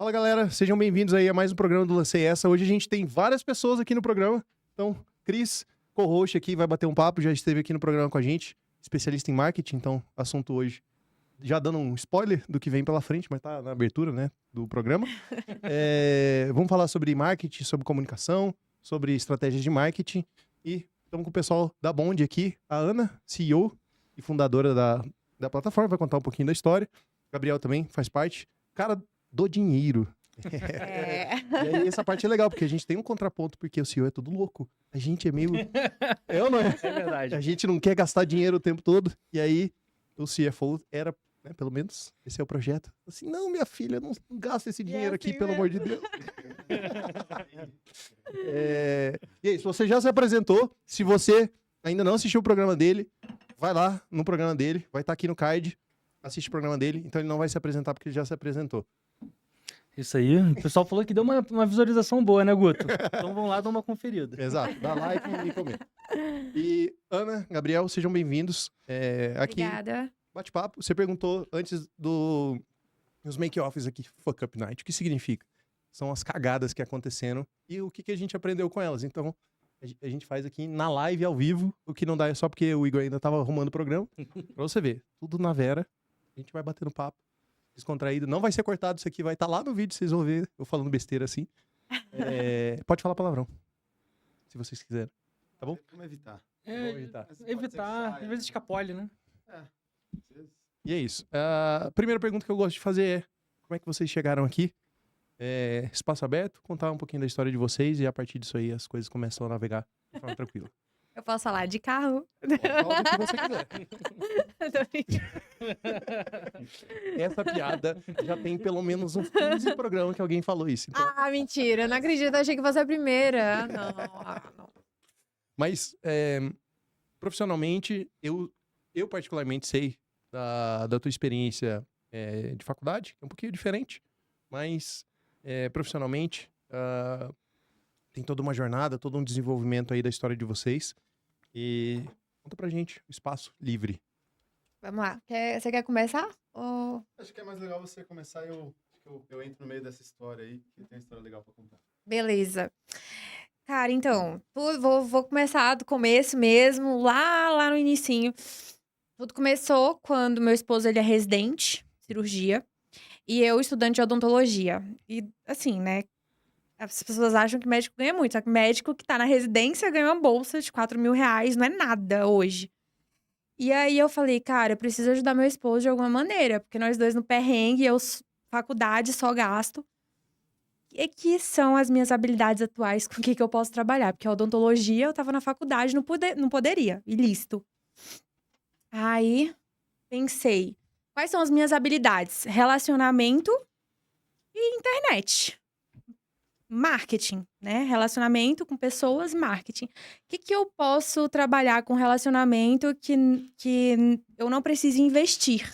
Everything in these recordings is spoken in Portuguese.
Fala, galera, sejam bem-vindos aí a mais um programa do Lancei Essa. Hoje a gente tem várias pessoas aqui no programa. Então, Cris, co-host aqui, vai bater um papo, já esteve aqui no programa com a gente, especialista em marketing, então, assunto hoje, já dando um spoiler do que vem pela frente, mas tá na abertura, né, do programa. Vamos falar sobre marketing, sobre comunicação, sobre estratégias de marketing, e estamos com o pessoal da Bond aqui, a Ana, CEO e fundadora da plataforma, vai contar um pouquinho da história. Gabriel também faz parte. Cara do dinheiro. E aí, essa parte é legal, porque a gente tem um contraponto, porque o CEO é tudo louco. A gente é meio... É ou não é? É verdade. A gente não quer gastar dinheiro o tempo todo. E aí, o CFO era, né, pelo menos, esse é o projeto. Assim, não, minha filha, não gasta esse dinheiro aqui, pelo amor de Deus. E aí, se você já se apresentou, se você ainda não assistiu o programa dele, vai lá no programa dele, vai estar aqui no card, assiste o programa dele, então ele não vai se apresentar porque ele já se apresentou. Isso aí, o pessoal falou que deu uma visualização boa, né, Guto? Então vamos lá dar uma conferida. Exato, dá like e comenta. E Ana, Gabriel, sejam bem-vindos. Aqui, Obrigada. bate-papo. Você perguntou antes dos make-offs aqui, Fuck Up Night, o que significa? São as cagadas que aconteceram e o que a gente aprendeu com elas. Então, a gente faz aqui na live, ao vivo, o que não dá é só porque o Igor ainda tava arrumando o programa. Pra você ver, tudo na Vera. A gente vai batendo papo, descontraído. Não vai ser cortado, isso aqui vai estar lá no vídeo, vocês vão ver eu falando besteira assim. Pode falar palavrão, se vocês quiserem. Tá bom? Como evitar? Vamos evitar. Evitar, às vezes escapole, né? E é isso. A primeira pergunta que eu gosto de fazer é: como é que vocês chegaram aqui? Espaço aberto, contar um pouquinho da história de vocês e a partir disso aí as coisas começam a navegar de forma tranquila. Eu posso falar de carro? Fala o que você quiser. Essa piada já tem pelo menos uns 15 programas que alguém falou isso. Então... Ah, mentira. Eu não acredito. Eu achei que você é a primeira. Não. Mas, profissionalmente, eu particularmente sei da tua experiência de faculdade, que é um pouquinho diferente, mas profissionalmente tem toda uma jornada, todo um desenvolvimento aí da história de vocês. E conta pra gente, o espaço livre. Vamos lá. Você quer começar? Ou... Acho que é mais legal você começar e eu entro no meio dessa história aí, que tem uma história legal pra contar. Beleza. Cara, então, vou começar do começo mesmo, lá no inicinho. Tudo começou quando meu esposo, ele é residente, cirurgia, e eu estudante de odontologia. E, assim, né, as pessoas acham que médico ganha muito, só que médico que tá na residência ganha uma bolsa de R$4.000, não é nada hoje. E aí eu falei, cara, eu preciso ajudar meu esposo de alguma maneira, porque nós dois no perrengue, eu faculdade só gasto. E que são as minhas habilidades atuais com o que eu posso trabalhar? Porque a odontologia, eu tava na faculdade, não poderia, ilícito. Aí, pensei, quais são as minhas habilidades? Relacionamento e internet. Marketing, né? Relacionamento com pessoas, marketing. O que eu posso trabalhar com relacionamento que eu não preciso investir?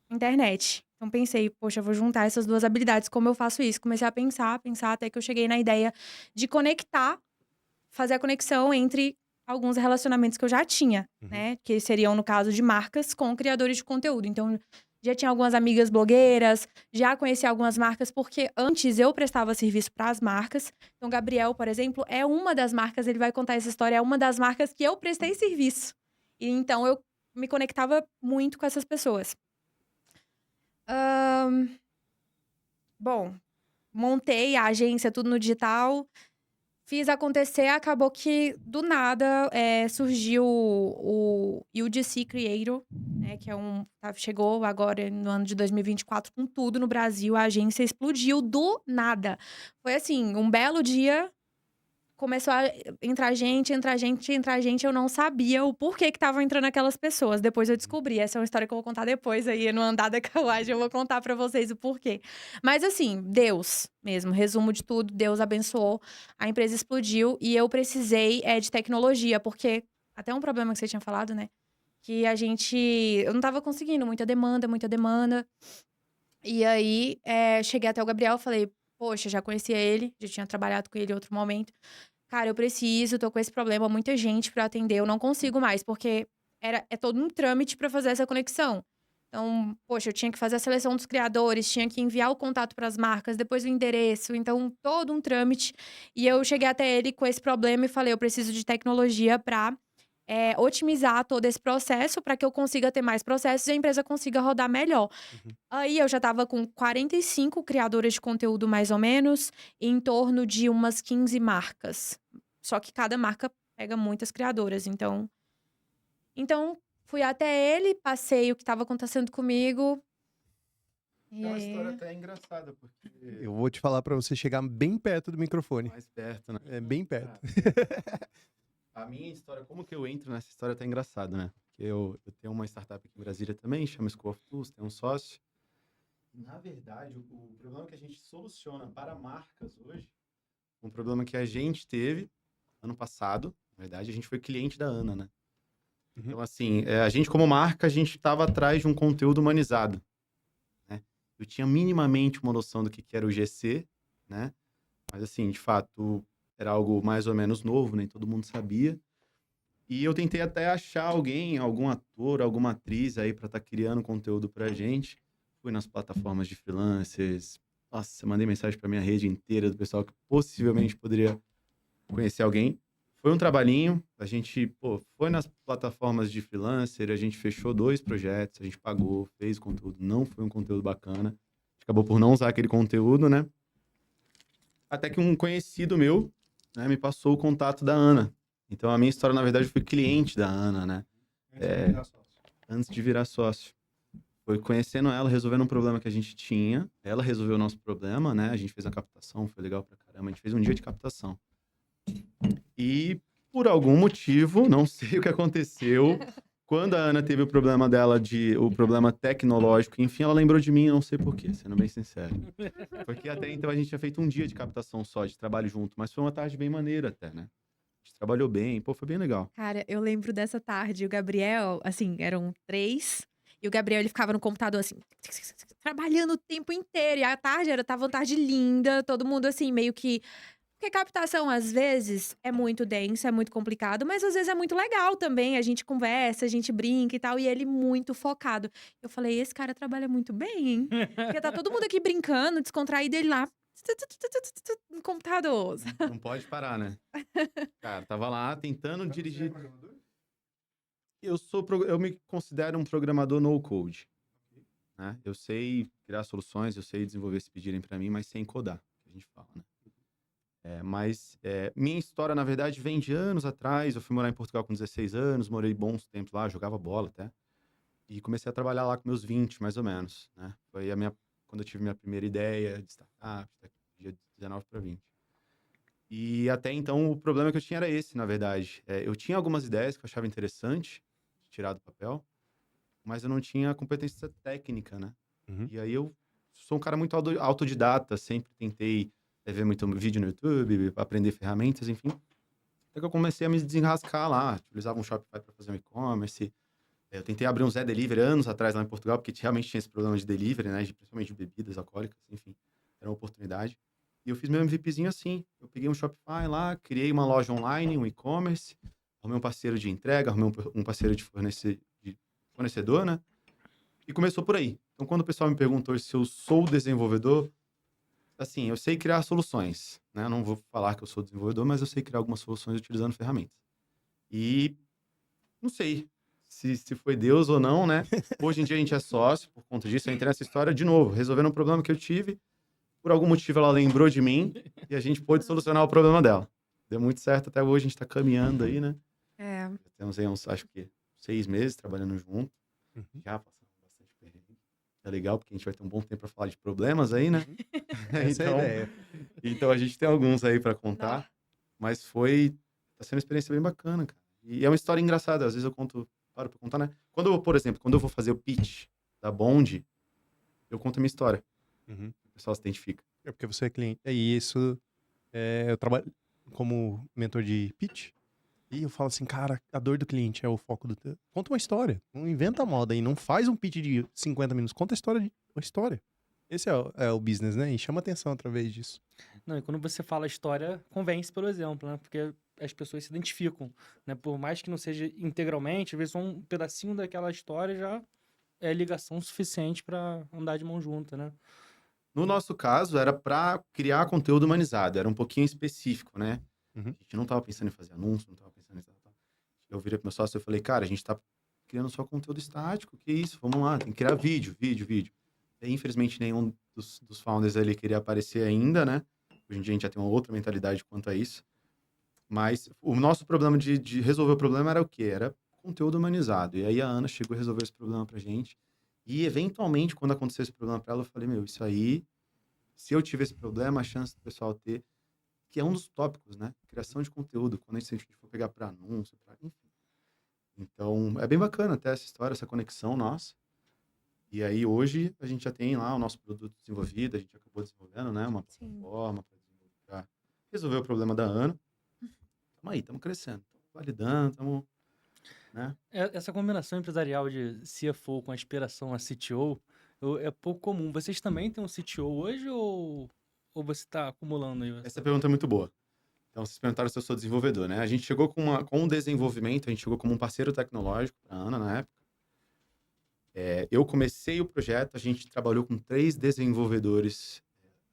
Internet. Então, pensei, poxa, eu vou juntar essas duas habilidades. Como eu faço isso? Comecei a pensar, até que eu cheguei na ideia de conectar, fazer a conexão entre alguns relacionamentos que eu já tinha, né? Que seriam, no caso, de marcas com criadores de conteúdo. Então, já tinha algumas amigas blogueiras, já conheci algumas marcas, porque antes eu prestava serviço para as marcas. Então, Gabriel, por exemplo, é uma das marcas, ele vai contar essa história, é uma das marcas que eu prestei serviço. E então, eu me conectava muito com essas pessoas. Bom, montei a agência, tudo no digital, fiz acontecer, acabou que do nada surgiu o UGC Creator, né, que chegou agora no ano de 2024 com tudo no Brasil, a agência explodiu do nada. Foi assim, um belo dia, começou a entrar gente, eu não sabia o porquê que estavam entrando aquelas pessoas. Depois eu descobri, essa é uma história que eu vou contar depois aí, no andar da carruagem, eu vou contar pra vocês o porquê. Mas assim, Deus mesmo, resumo de tudo, Deus abençoou, a empresa explodiu e eu precisei de tecnologia, porque até um problema que você tinha falado, né, que eu não tava conseguindo, muita demanda, e aí cheguei até o Gabriel e falei, poxa, já conhecia ele, já tinha trabalhado com ele em outro momento. Cara, eu tô com esse problema, muita gente pra atender, eu não consigo mais, porque é todo um trâmite pra fazer essa conexão. Então, poxa, eu tinha que fazer a seleção dos criadores, tinha que enviar o contato para as marcas, depois o endereço, então todo um trâmite. E eu cheguei até ele com esse problema e falei: eu preciso de tecnologia para otimizar todo esse processo, para que eu consiga ter mais processos e a empresa consiga rodar melhor. Uhum. Aí eu já estava com 45 criadoras de conteúdo, mais ou menos, e em torno de umas 15 marcas. Só que cada marca pega muitas criadoras, então, fui até ele, passei o que estava acontecendo comigo. E É uma aí... história até engraçada, porque... Eu vou te falar pra você chegar bem perto do microfone. Mais perto, né? É bem perto. A minha história, como que eu entro nessa história tá engraçado, né? Porque eu tenho uma startup aqui em Brasília também, chama School of Tools, tem um sócio. E, na verdade, o problema que a gente soluciona para marcas hoje, um problema que a gente teve ano passado, na verdade, a gente foi cliente da Ana, né? Uhum. Então, assim, a gente como marca, a gente estava atrás de um conteúdo humanizado, né? Eu tinha minimamente uma noção do que era o GC, né? Mas, assim, de fato, era algo mais ou menos novo, nem todo mundo sabia. E eu tentei até achar alguém, algum ator, alguma atriz aí para estar criando conteúdo pra gente. Fui nas plataformas de freelancers. Nossa, mandei mensagem pra minha rede inteira do pessoal que possivelmente poderia conhecer alguém. Foi um trabalhinho. A gente, foi nas plataformas de freelancer, a gente fechou 2 projetos, a gente pagou, fez o conteúdo. Não foi um conteúdo bacana. A gente acabou por não usar aquele conteúdo, né? Até que um conhecido meu, né, me passou o contato da Ana. Então, a minha história, na verdade, eu fui cliente da Ana, né? Antes de virar sócio. Foi conhecendo ela, resolvendo um problema que a gente tinha. Ela resolveu o nosso problema, né? A gente fez a captação, foi legal pra caramba. A gente fez um dia de captação. E, por algum motivo, não sei o que aconteceu, quando a Ana teve o problema dela, o problema tecnológico, enfim, ela lembrou de mim, eu não sei porquê, sendo bem sincero. Porque até então a gente tinha feito um dia de captação só, de trabalho junto, mas foi uma tarde bem maneira até, né? A gente trabalhou bem, foi bem legal. Cara, eu lembro dessa tarde, o Gabriel, assim, eram 3, e o Gabriel, ele ficava no computador, assim, trabalhando o tempo inteiro, e a tarde tava uma tarde linda, todo mundo, assim, meio que... Porque captação, às vezes, é muito densa, é muito complicado, mas às vezes é muito legal também, a gente conversa, a gente brinca e tal, e ele muito focado. Eu falei, esse cara trabalha muito bem, hein? Porque tá todo mundo aqui brincando, descontraído, ele lá, no computador. Não pode parar, né? Cara, tava lá tentando dirigir. Eu me considero um programador no code, né? Eu sei criar soluções, eu sei desenvolver se pedirem para mim, mas sem codar, que a gente fala, né? Minha história, na verdade, vem de anos atrás. Eu fui morar em Portugal com 16 anos, morei bons tempos lá, jogava bola até. E comecei a trabalhar lá com meus 20, mais ou menos, né? Foi quando eu tive minha primeira ideia de startup, de 19 para 20. E até então, o problema que eu tinha era esse, na verdade. Eu tinha algumas ideias que eu achava interessante de tirar do papel, mas eu não tinha competência técnica, né? Uhum. E aí eu sou um cara muito autodidata, sempre tentei ver muito vídeo no YouTube, aprender ferramentas, enfim. Até que eu comecei a me desenrascar lá. Utilizava um Shopify para fazer um e-commerce. Eu tentei abrir um Zé Delivery anos atrás lá em Portugal, porque realmente tinha esse problema de delivery, né? Principalmente de bebidas alcoólicas, enfim. Era uma oportunidade. E eu fiz meu MVPzinho assim. Eu peguei um Shopify lá, criei uma loja online, um e-commerce, arrumei um parceiro de entrega, arrumei um parceiro de fornecedor, né? E começou por aí. Então, quando o pessoal me perguntou se eu sou desenvolvedor, assim, eu sei criar soluções, né? Eu não vou falar que eu sou desenvolvedor, mas eu sei criar algumas soluções utilizando ferramentas. E não sei se foi Deus ou não, né? Hoje em dia a gente é sócio, por conta disso, eu entrei nessa história de novo, resolvendo um problema que eu tive. Por algum motivo ela lembrou de mim e a gente pôde solucionar o problema dela. Deu muito certo até hoje, a gente tá caminhando aí, né? Já temos aí acho que 6 meses trabalhando junto. Uhum. Já passamos bastante perrengue. É legal, porque a gente vai ter um bom tempo para falar de problemas aí, né? Essa é a ideia. Então a gente tem alguns aí para contar. Mas tá sendo uma experiência bem bacana, cara. E é uma história engraçada. Às vezes eu paro pra contar, né? Por exemplo, quando eu vou fazer o pitch da Bond, eu conto a minha história. Uhum. O pessoal se identifica. É porque você é cliente. E isso, eu trabalho como mentor de pitch. E eu falo assim, cara, a dor do cliente é o foco do teu. Conta uma história. Não inventa moda aí. Não faz um pitch de 50 minutos. Conta uma história. Esse é o business, né? E chama atenção através disso. Não, e quando você fala história, convence pelo exemplo, né? Porque as pessoas se identificam, né? Por mais que não seja integralmente, às vezes só um pedacinho daquela história já ligação suficiente para andar de mão junta, né? No nosso caso, era para criar conteúdo humanizado, era um pouquinho específico, né? Uhum. A gente não tava pensando em fazer anúncio, não tava pensando em... Eu virei pro meu sócio e falei, cara, a gente tá criando só conteúdo estático, que isso? Vamos lá, tem que criar vídeo. E, infelizmente, nenhum dos founders ali queria aparecer ainda, né? Hoje em dia a gente já tem uma outra mentalidade quanto a isso. Mas o nosso problema de resolver o problema era o quê? Era conteúdo humanizado. E aí a Ana chegou a resolver esse problema pra gente. E, eventualmente, quando aconteceu esse problema pra ela, eu falei, meu, isso aí, se eu tiver esse problema, a chance do pessoal ter, que é um dos tópicos, né? Criação de conteúdo, quando a gente for pegar pra anúncio, enfim. Então, é bem bacana até essa história, essa conexão nossa. E aí, hoje, a gente já tem lá o nosso produto desenvolvido, a gente acabou desenvolvendo, né? Uma plataforma para resolver o problema da Ana. Estamos aí, estamos crescendo, estamos validando, estamos... Né? Essa combinação empresarial de CFO com aspiração a CTO é pouco comum. Vocês também têm um CTO hoje ou você está acumulando aí? Essa pergunta é muito boa. Então, vocês perguntaram se eu sou desenvolvedor, né? A gente chegou com um desenvolvimento, a gente chegou como um parceiro tecnológico para a Ana na época. Eu comecei o projeto, a gente trabalhou com 3 desenvolvedores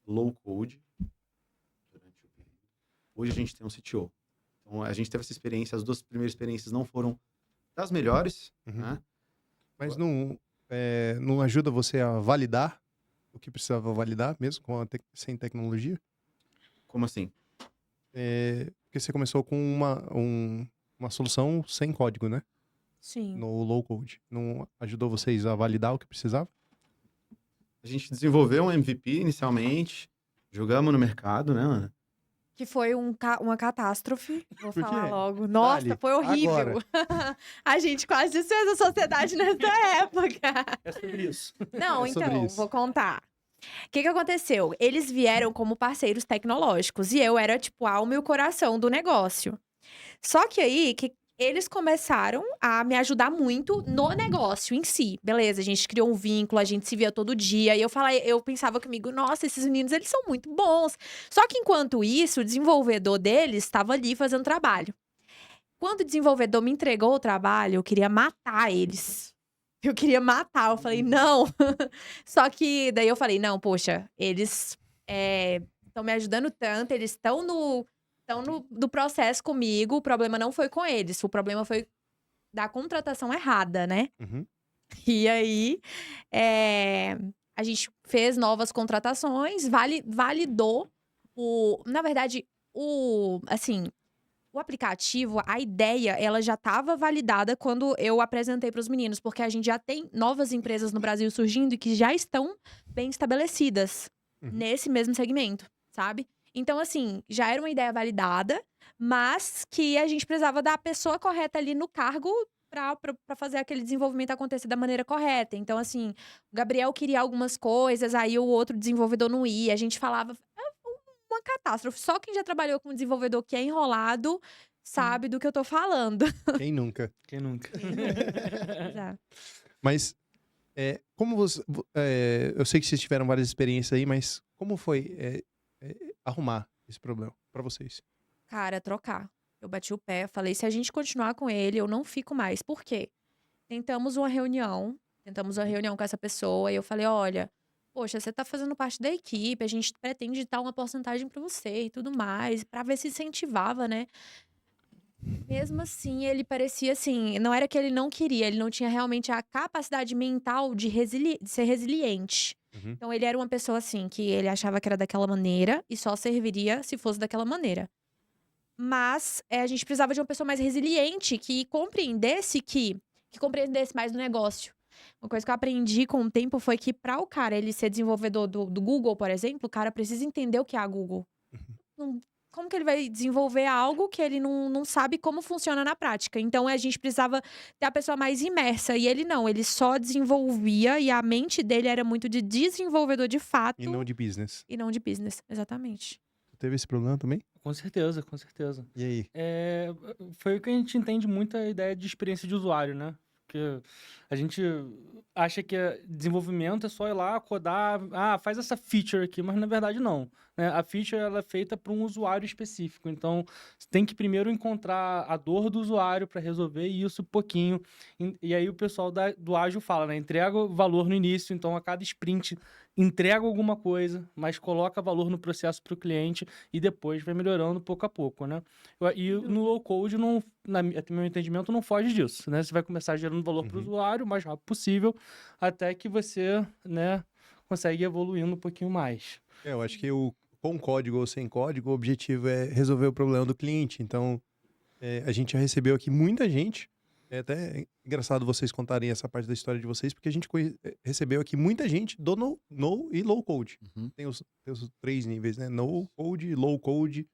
low code durante o período. Hoje a gente tem um CTO. Então, a gente teve essa experiência, as 2 primeiras experiências não foram das melhores, né? Mas não ajuda você a validar o que precisava validar, mesmo sem tecnologia? Como assim? Porque você começou com uma solução sem código, né? Sim. No low code. Não ajudou vocês a validar o que precisava? A gente desenvolveu um MVP inicialmente, jogamos no mercado, né, Ana? Que foi uma catástrofe, vou Por falar quê? logo. Nossa, Dale, foi horrível. A gente quase desfez a sociedade nessa época. É sobre isso. Não, É sobre então, isso. vou contar. O que aconteceu? Eles vieram como parceiros tecnológicos e eu era, tipo, a alma e o coração do negócio. Só que aí, que eles começaram a me ajudar muito no negócio em si. Beleza, a gente criou um vínculo, a gente se via todo dia. E eu pensava comigo, nossa, esses meninos, eles são muito bons. Só que enquanto isso, o desenvolvedor deles estava ali fazendo trabalho. Quando o desenvolvedor me entregou o trabalho, eu queria matar eles. Eu queria matar, eu falei, não. Só que daí eu falei, não, poxa, eles estão me ajudando tanto, eles estão no processo comigo, o problema não foi com eles, o problema foi da contratação errada, né? Uhum. E aí, a gente fez novas contratações, validou na verdade, o aplicativo, a ideia, ela já estava validada quando eu apresentei para os meninos, porque a gente já tem novas empresas no Brasil surgindo e que já estão bem estabelecidas nesse mesmo segmento, sabe? Então, assim, já era uma ideia validada, mas que a gente precisava da pessoa correta ali no cargo para fazer aquele desenvolvimento acontecer da maneira correta. Então, assim, o Gabriel queria algumas coisas, aí o outro desenvolvedor não ia, a gente falava... uma catástrofe. Só quem já trabalhou com um desenvolvedor que é enrolado sabe do que eu tô falando. Quem nunca? Quem nunca? Exato. Mas, como você... eu sei que vocês tiveram várias experiências aí, mas como foi arrumar esse problema pra vocês? Cara, trocar. Eu bati o pé, falei, se a gente continuar com ele, eu não fico mais. Por quê? Tentamos uma reunião com essa pessoa, e eu falei, olha... Poxa, você tá fazendo parte da equipe, a gente pretende dar uma porcentagem pra você e tudo mais, pra ver se incentivava, né? Mesmo assim, ele parecia assim, não era que ele não queria, ele não tinha realmente a capacidade mental de ser resiliente. Uhum. Então, ele era uma pessoa assim, que ele achava que era daquela maneira e só serviria se fosse daquela maneira. Mas a gente precisava de uma pessoa mais resiliente, que compreendesse mais do negócio. Uma coisa que eu aprendi com o tempo foi que para o cara ele ser desenvolvedor do Google, por exemplo, o cara precisa entender o que é a Google. Como que ele vai desenvolver algo que ele não sabe como funciona na prática? Então, a gente precisava ter a pessoa mais imersa. E ele não, ele só desenvolvia e a mente dele era muito de desenvolvedor de fato. E não de business. E não de business, exatamente. Tu teve esse problema também? Com certeza, com certeza. E aí? Foi o que a gente entende muito a ideia de experiência de usuário, né? Porque a gente acha que desenvolvimento é só ir lá, codar, faz essa feature aqui, mas na verdade não. né? A feature ela é feita para um usuário específico. Então, você tem que primeiro encontrar a dor do usuário para resolver isso pouquinho. E aí o pessoal do ágil fala, né? Entrega o valor no início, então a cada sprint entrega alguma coisa, mas coloca valor no processo para o cliente e depois vai melhorando pouco a pouco, né? E no low code, no meu entendimento, não foge disso, né? Você vai começar gerando valor para o usuário o mais rápido possível, até que você, né, consegue ir evoluindo um pouquinho mais. Eu acho que com código ou sem código, o objetivo é resolver o problema do cliente. Então, a gente já recebeu aqui muita gente. É até engraçado vocês contarem essa parte da história de vocês, porque a gente recebeu aqui muita gente do no e low code. Uhum. Tem os 3 níveis, né? No code, low code,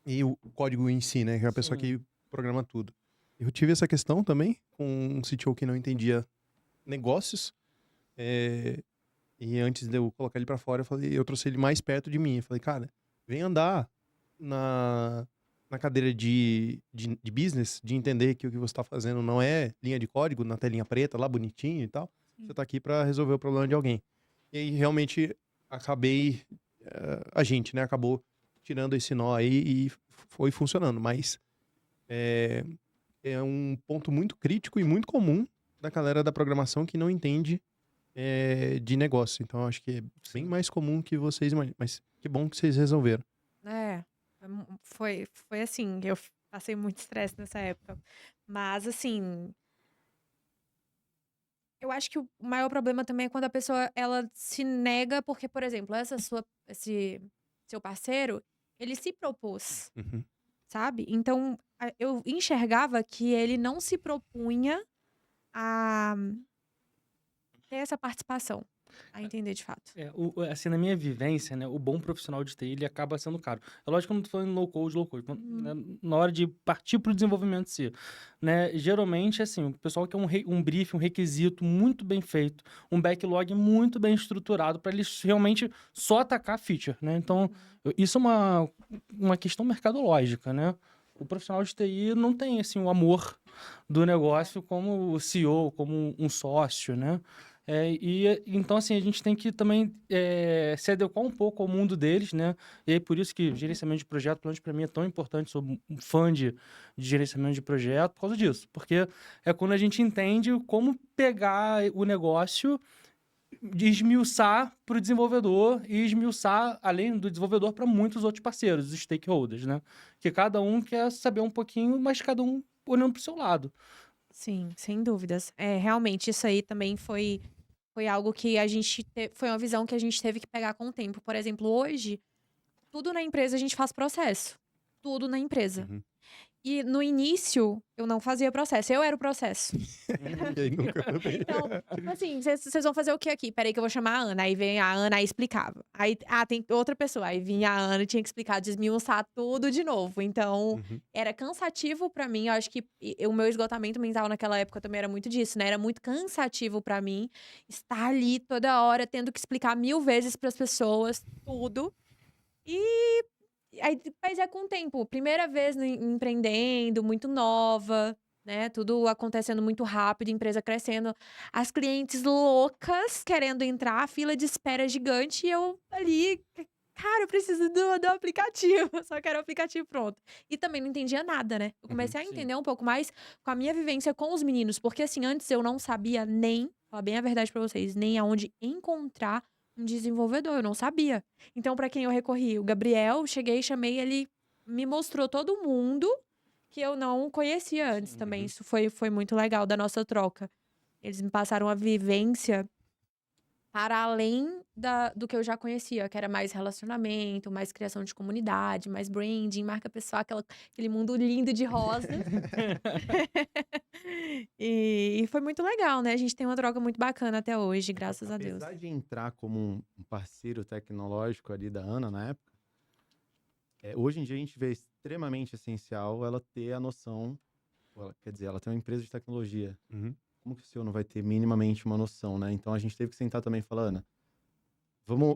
e o código em si, né? Que é a pessoa Sim. que programa tudo. Eu tive essa questão também com um CTO que não entendia negócios. E antes de eu colocar ele pra fora, eu trouxe ele mais perto de mim. Eu falei, cara, vem andar na cadeira de business, de entender que o que você tá fazendo não é linha de código na telinha preta, lá bonitinho e tal. Você tá aqui pra resolver o problema de alguém. E aí, realmente, a gente, né, acabou tirando esse nó aí e foi funcionando. Mas é um ponto muito crítico e muito comum da galera da programação que não entende de negócio. Então, eu acho que é bem mais comum que vocês imaginam. Mas que bom que vocês resolveram. Foi assim, eu passei muito estresse nessa época. Mas, assim, eu acho que o maior problema também é quando a pessoa, ela se nega, porque, por exemplo, esse seu parceiro, ele se propôs, Uhum. sabe? Então, eu enxergava que ele não se propunha a ter essa participação, a entender de fato. Assim, na minha vivência, né, o bom profissional de TI, ele acaba sendo caro. É lógico que eu não tô falando low code, né, na hora de partir para o desenvolvimento em si, né, geralmente, assim, o pessoal quer um briefing, um requisito muito bem feito, um backlog muito bem estruturado para eles realmente só atacar a feature, né, então, isso é uma questão mercadológica, né, o profissional de TI não tem, assim, o amor do negócio como o CEO, como um sócio, né, então, assim, a gente tem que também se adequar um pouco ao mundo deles, né? E aí, por isso que gerenciamento de projeto, pelo menos para mim, é tão importante. Sou um fã de gerenciamento de projeto por causa disso. Porque é quando a gente entende como pegar o negócio, de esmiuçar para o desenvolvedor e esmiuçar, além do desenvolvedor, para muitos outros parceiros, os stakeholders, né? Que cada um quer saber um pouquinho, mas cada um olhando para o seu lado. Sim, sem dúvidas. Realmente, isso aí também foi algo que a gente foi uma visão que a gente teve que pegar com o tempo. Por exemplo, hoje, tudo na empresa a gente faz processo. Tudo na empresa. Uhum. E no início, eu não fazia processo, eu era o processo. E aí nunca também. Então, tipo assim, vocês vão fazer o que aqui? Peraí que eu vou chamar a Ana. Aí vem a Ana e explicava. Aí, tem outra pessoa. Aí vinha a Ana e tinha que explicar, desmiuçar tudo de novo. Então, Uhum. era cansativo pra mim. Eu acho que o meu esgotamento mental naquela época também era muito disso, né? Era muito cansativo pra mim estar ali toda hora, tendo que explicar 1000 vezes pras pessoas tudo. E aí, mas com o tempo. Primeira vez empreendendo, muito nova, né? Tudo acontecendo muito rápido, empresa crescendo. As clientes loucas querendo entrar, fila de espera gigante. E eu ali, cara, eu preciso do aplicativo. Só quero o aplicativo pronto. E também não entendia nada, né? Eu comecei a sim. entender um pouco mais com a minha vivência com os meninos. Porque assim, antes eu não sabia nem, falar bem a verdade pra vocês, nem aonde encontrar um desenvolvedor. Eu não sabia. Então, pra quem eu recorri? O Gabriel, cheguei, chamei, ele me mostrou todo mundo que eu não conhecia antes também. Isso foi muito legal da nossa troca. Eles me passaram a vivência para além do que eu já conhecia, que era mais relacionamento, mais criação de comunidade, mais branding, marca pessoal, aquele mundo lindo de rosa. E foi muito legal, né? A gente tem uma troca muito bacana até hoje, graças a Deus. Apesar de entrar como um parceiro tecnológico ali da Ana na época, hoje em dia a gente vê extremamente essencial ela ter a noção, quer dizer, ela tem uma empresa de tecnologia. Uhum. Como que o senhor não vai ter minimamente uma noção, né? Então a gente teve que sentar também e falar, Ana,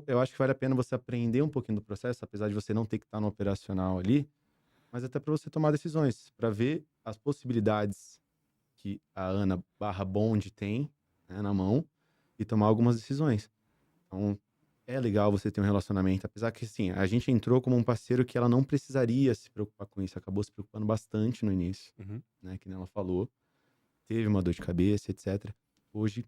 eu acho que vale a pena você aprender um pouquinho do processo, apesar de você não ter que estar no operacional ali, mas até para você tomar decisões, para ver as possibilidades que a Ana /Bond tem, né, na mão e tomar algumas decisões. Então, é legal você ter um relacionamento, apesar que, assim, a gente entrou como um parceiro que ela não precisaria se preocupar com isso, acabou se preocupando bastante no início, Uhum. né, que nem ela falou, teve uma dor de cabeça, etc. Hoje,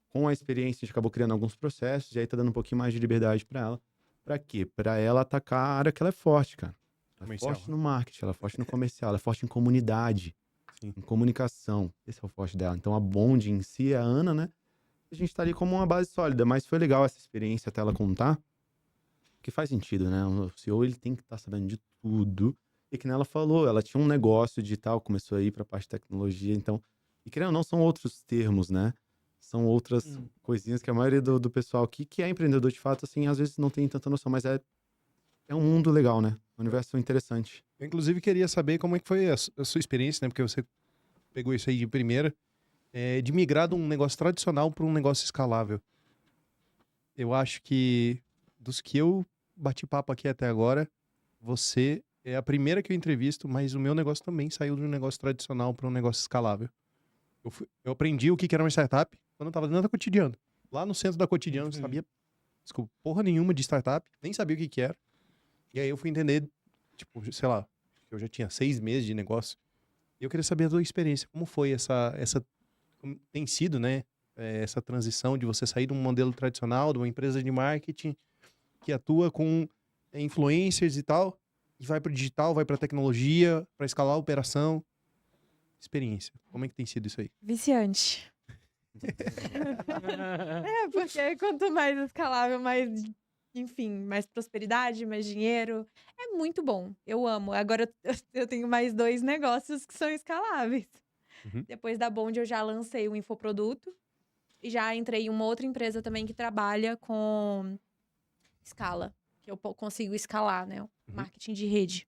com a experiência, a gente acabou criando alguns processos, e aí tá dando um pouquinho mais de liberdade pra ela. Pra quê? Pra ela atacar a área que ela é forte, cara. Ela é Comercial, forte no marketing, ela é forte no comercial, ela é forte em comunidade, Sim. em comunicação. Esse é o forte dela. Então, a Bond em si, a Ana, né? A gente tá ali como uma base sólida, mas foi legal essa experiência até ela contar, que faz sentido, né? O CEO, ele tem que estar sabendo de tudo. E que nem ela falou, ela tinha um negócio digital, começou a ir pra parte de tecnologia, então... E querendo ou não, são outros termos, né? São outras coisinhas que a maioria do pessoal aqui, que é empreendedor de fato, assim, às vezes não tem tanta noção, mas é um mundo legal, né? Um universo interessante. Eu, inclusive, queria saber como é que foi a sua experiência, né? Porque você pegou isso aí de primeira, de migrar de um negócio tradicional para um negócio escalável. Eu acho que, dos que eu bati papo aqui até agora, você é a primeira que eu entrevisto, mas o meu negócio também saiu de um negócio tradicional para um negócio escalável. Eu aprendi o que era uma startup quando eu tava dentro da Cotidiano. Lá no centro da Cotidiano, eu não sabia, desculpa, porra nenhuma de startup, nem sabia o que era. E aí eu fui entender, tipo, sei lá, eu já tinha 6 meses de negócio. E eu queria saber a tua experiência, como foi como tem sido, né, essa transição de você sair de um modelo tradicional, de uma empresa de marketing que atua com influencers e tal, e vai para o digital, vai para tecnologia, para escalar a operação. Experiência. Como é que tem sido isso aí? Viciante. Porque quanto mais escalável, mais, enfim, mais prosperidade, mais dinheiro. É muito bom. Eu amo. Agora eu tenho mais 2 negócios que são escaláveis. Uhum. Depois da Bond, eu já lancei o infoproduto. E já entrei em uma outra empresa também que trabalha com escala. Que eu consigo escalar, né? O marketing de rede.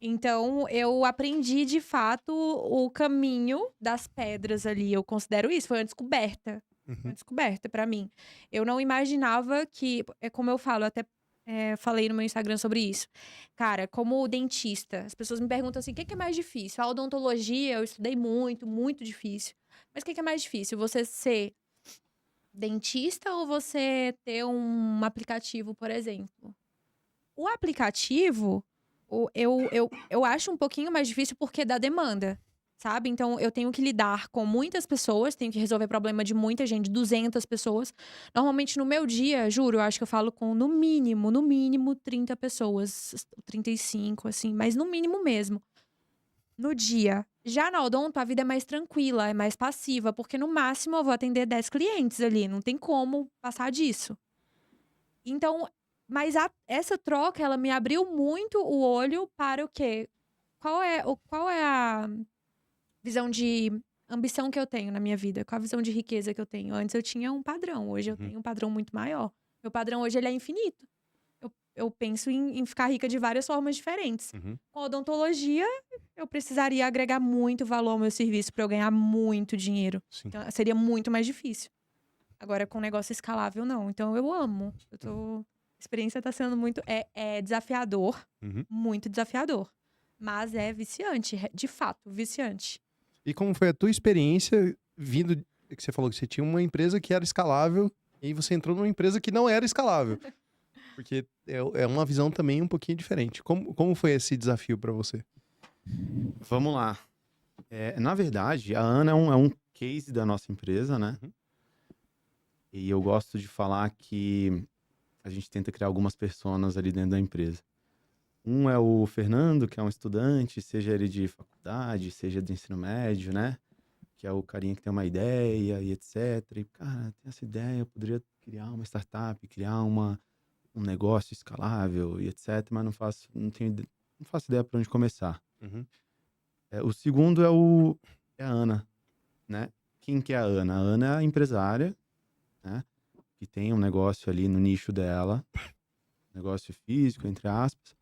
Então, eu aprendi, de fato, o caminho das pedras ali. Eu considero isso. Foi uma descoberta. Uma descoberta pra mim. Eu não imaginava que... É como eu falo, até falei no meu Instagram sobre isso. Cara, como dentista, as pessoas me perguntam assim, o que é mais difícil? A odontologia, eu estudei muito, muito difícil. Mas o que é mais difícil? Você ser dentista ou você ter um aplicativo, por exemplo? O aplicativo, eu acho um pouquinho mais difícil porque dá demanda, sabe? Então, eu tenho que lidar com muitas pessoas, tenho que resolver problema de muita gente, 200 pessoas. Normalmente, no meu dia, juro, eu acho que eu falo com, no mínimo, 30 pessoas, 35, assim, mas no mínimo mesmo. No dia. Já na Odonto, a vida é mais tranquila, é mais passiva, porque no máximo eu vou atender 10 clientes ali, não tem como passar disso. Então, mas essa troca, ela me abriu muito o olho para o quê? Qual é a visão de ambição que eu tenho na minha vida? Qual a visão de riqueza que eu tenho? Antes eu tinha um padrão, hoje eu tenho um padrão muito maior. Meu padrão hoje, ele é infinito. Eu penso em ficar rica de várias formas diferentes. Com a odontologia, eu precisaria agregar muito valor ao meu serviço para eu ganhar muito dinheiro. Sim. Então, seria muito mais difícil. Agora, com negócio escalável, não. Então, eu amo. A experiência está sendo muito... É desafiador. Muito desafiador. Mas é viciante. De fato, viciante. E como foi a tua experiência vindo... Que você falou que você tinha uma empresa que era escalável e aí você entrou numa empresa que não era escalável. Porque é uma visão também um pouquinho diferente. Como foi esse desafio para você? Vamos lá. Na verdade, a Ana é um case da nossa empresa, né? E eu gosto de falar que a gente tenta criar algumas personas ali dentro da empresa. Um é o Fernando, que é um estudante, seja ele de faculdade, seja de ensino médio, né? Que é o carinha que tem uma ideia e etc. E, cara, tem essa ideia, eu poderia criar uma startup, criar um negócio escalável e etc. Mas não faço ideia para onde começar. O segundo é a Ana, né? Quem que é a Ana? A Ana é a empresária, né? Que tem um negócio ali no nicho dela, negócio físico, entre aspas,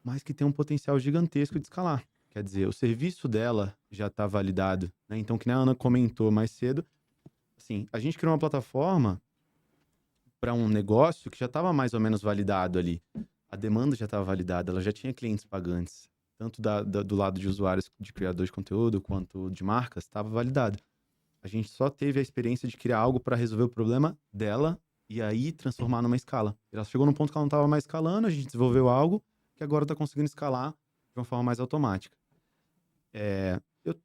mas que tem um potencial gigantesco de escalar. Quer dizer, o serviço dela já está validado, né? Então, que nem a Ana comentou mais cedo, assim, a gente criou uma plataforma para um negócio que já estava mais ou menos validado ali. A demanda já estava validada, ela já tinha clientes pagantes. Tanto do lado de usuários, de criadores de conteúdo, quanto de marcas, estava validado. A gente só teve a experiência de criar algo para resolver o problema dela e aí transformar numa escala. Ela chegou num ponto que ela não estava mais escalando, a gente desenvolveu algo que agora está conseguindo escalar de uma forma mais automática.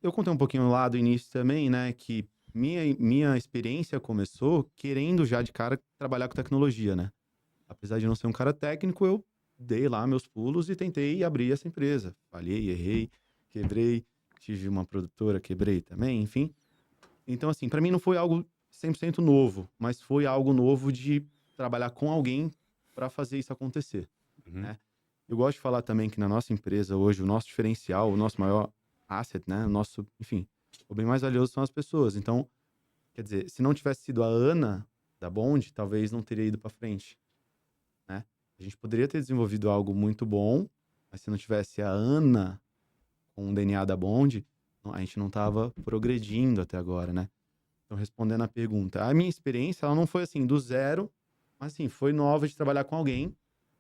Eu contei um pouquinho lá do início também, né, que minha experiência começou querendo já de cara trabalhar com tecnologia, né? Apesar de não ser um cara técnico, eu dei lá meus pulos e tentei abrir essa empresa. Falhei, errei, quebrei, tive uma produtora, quebrei também, enfim. Então, assim, para mim não foi algo 100% novo, mas foi algo novo de trabalhar com alguém para fazer isso acontecer, né? Eu gosto de falar também que na nossa empresa hoje, o nosso diferencial, o nosso maior asset, né? Enfim, o bem mais valioso são as pessoas. Então, quer dizer, se não tivesse sido a Ana da Bond, talvez não teria ido para frente, né? A gente poderia ter desenvolvido algo muito bom, mas se não tivesse a Ana com o DNA da Bond, a gente não tava progredindo até agora, né? Então, respondendo a pergunta, a minha experiência, ela não foi assim, do zero, mas assim, foi nova de trabalhar com alguém,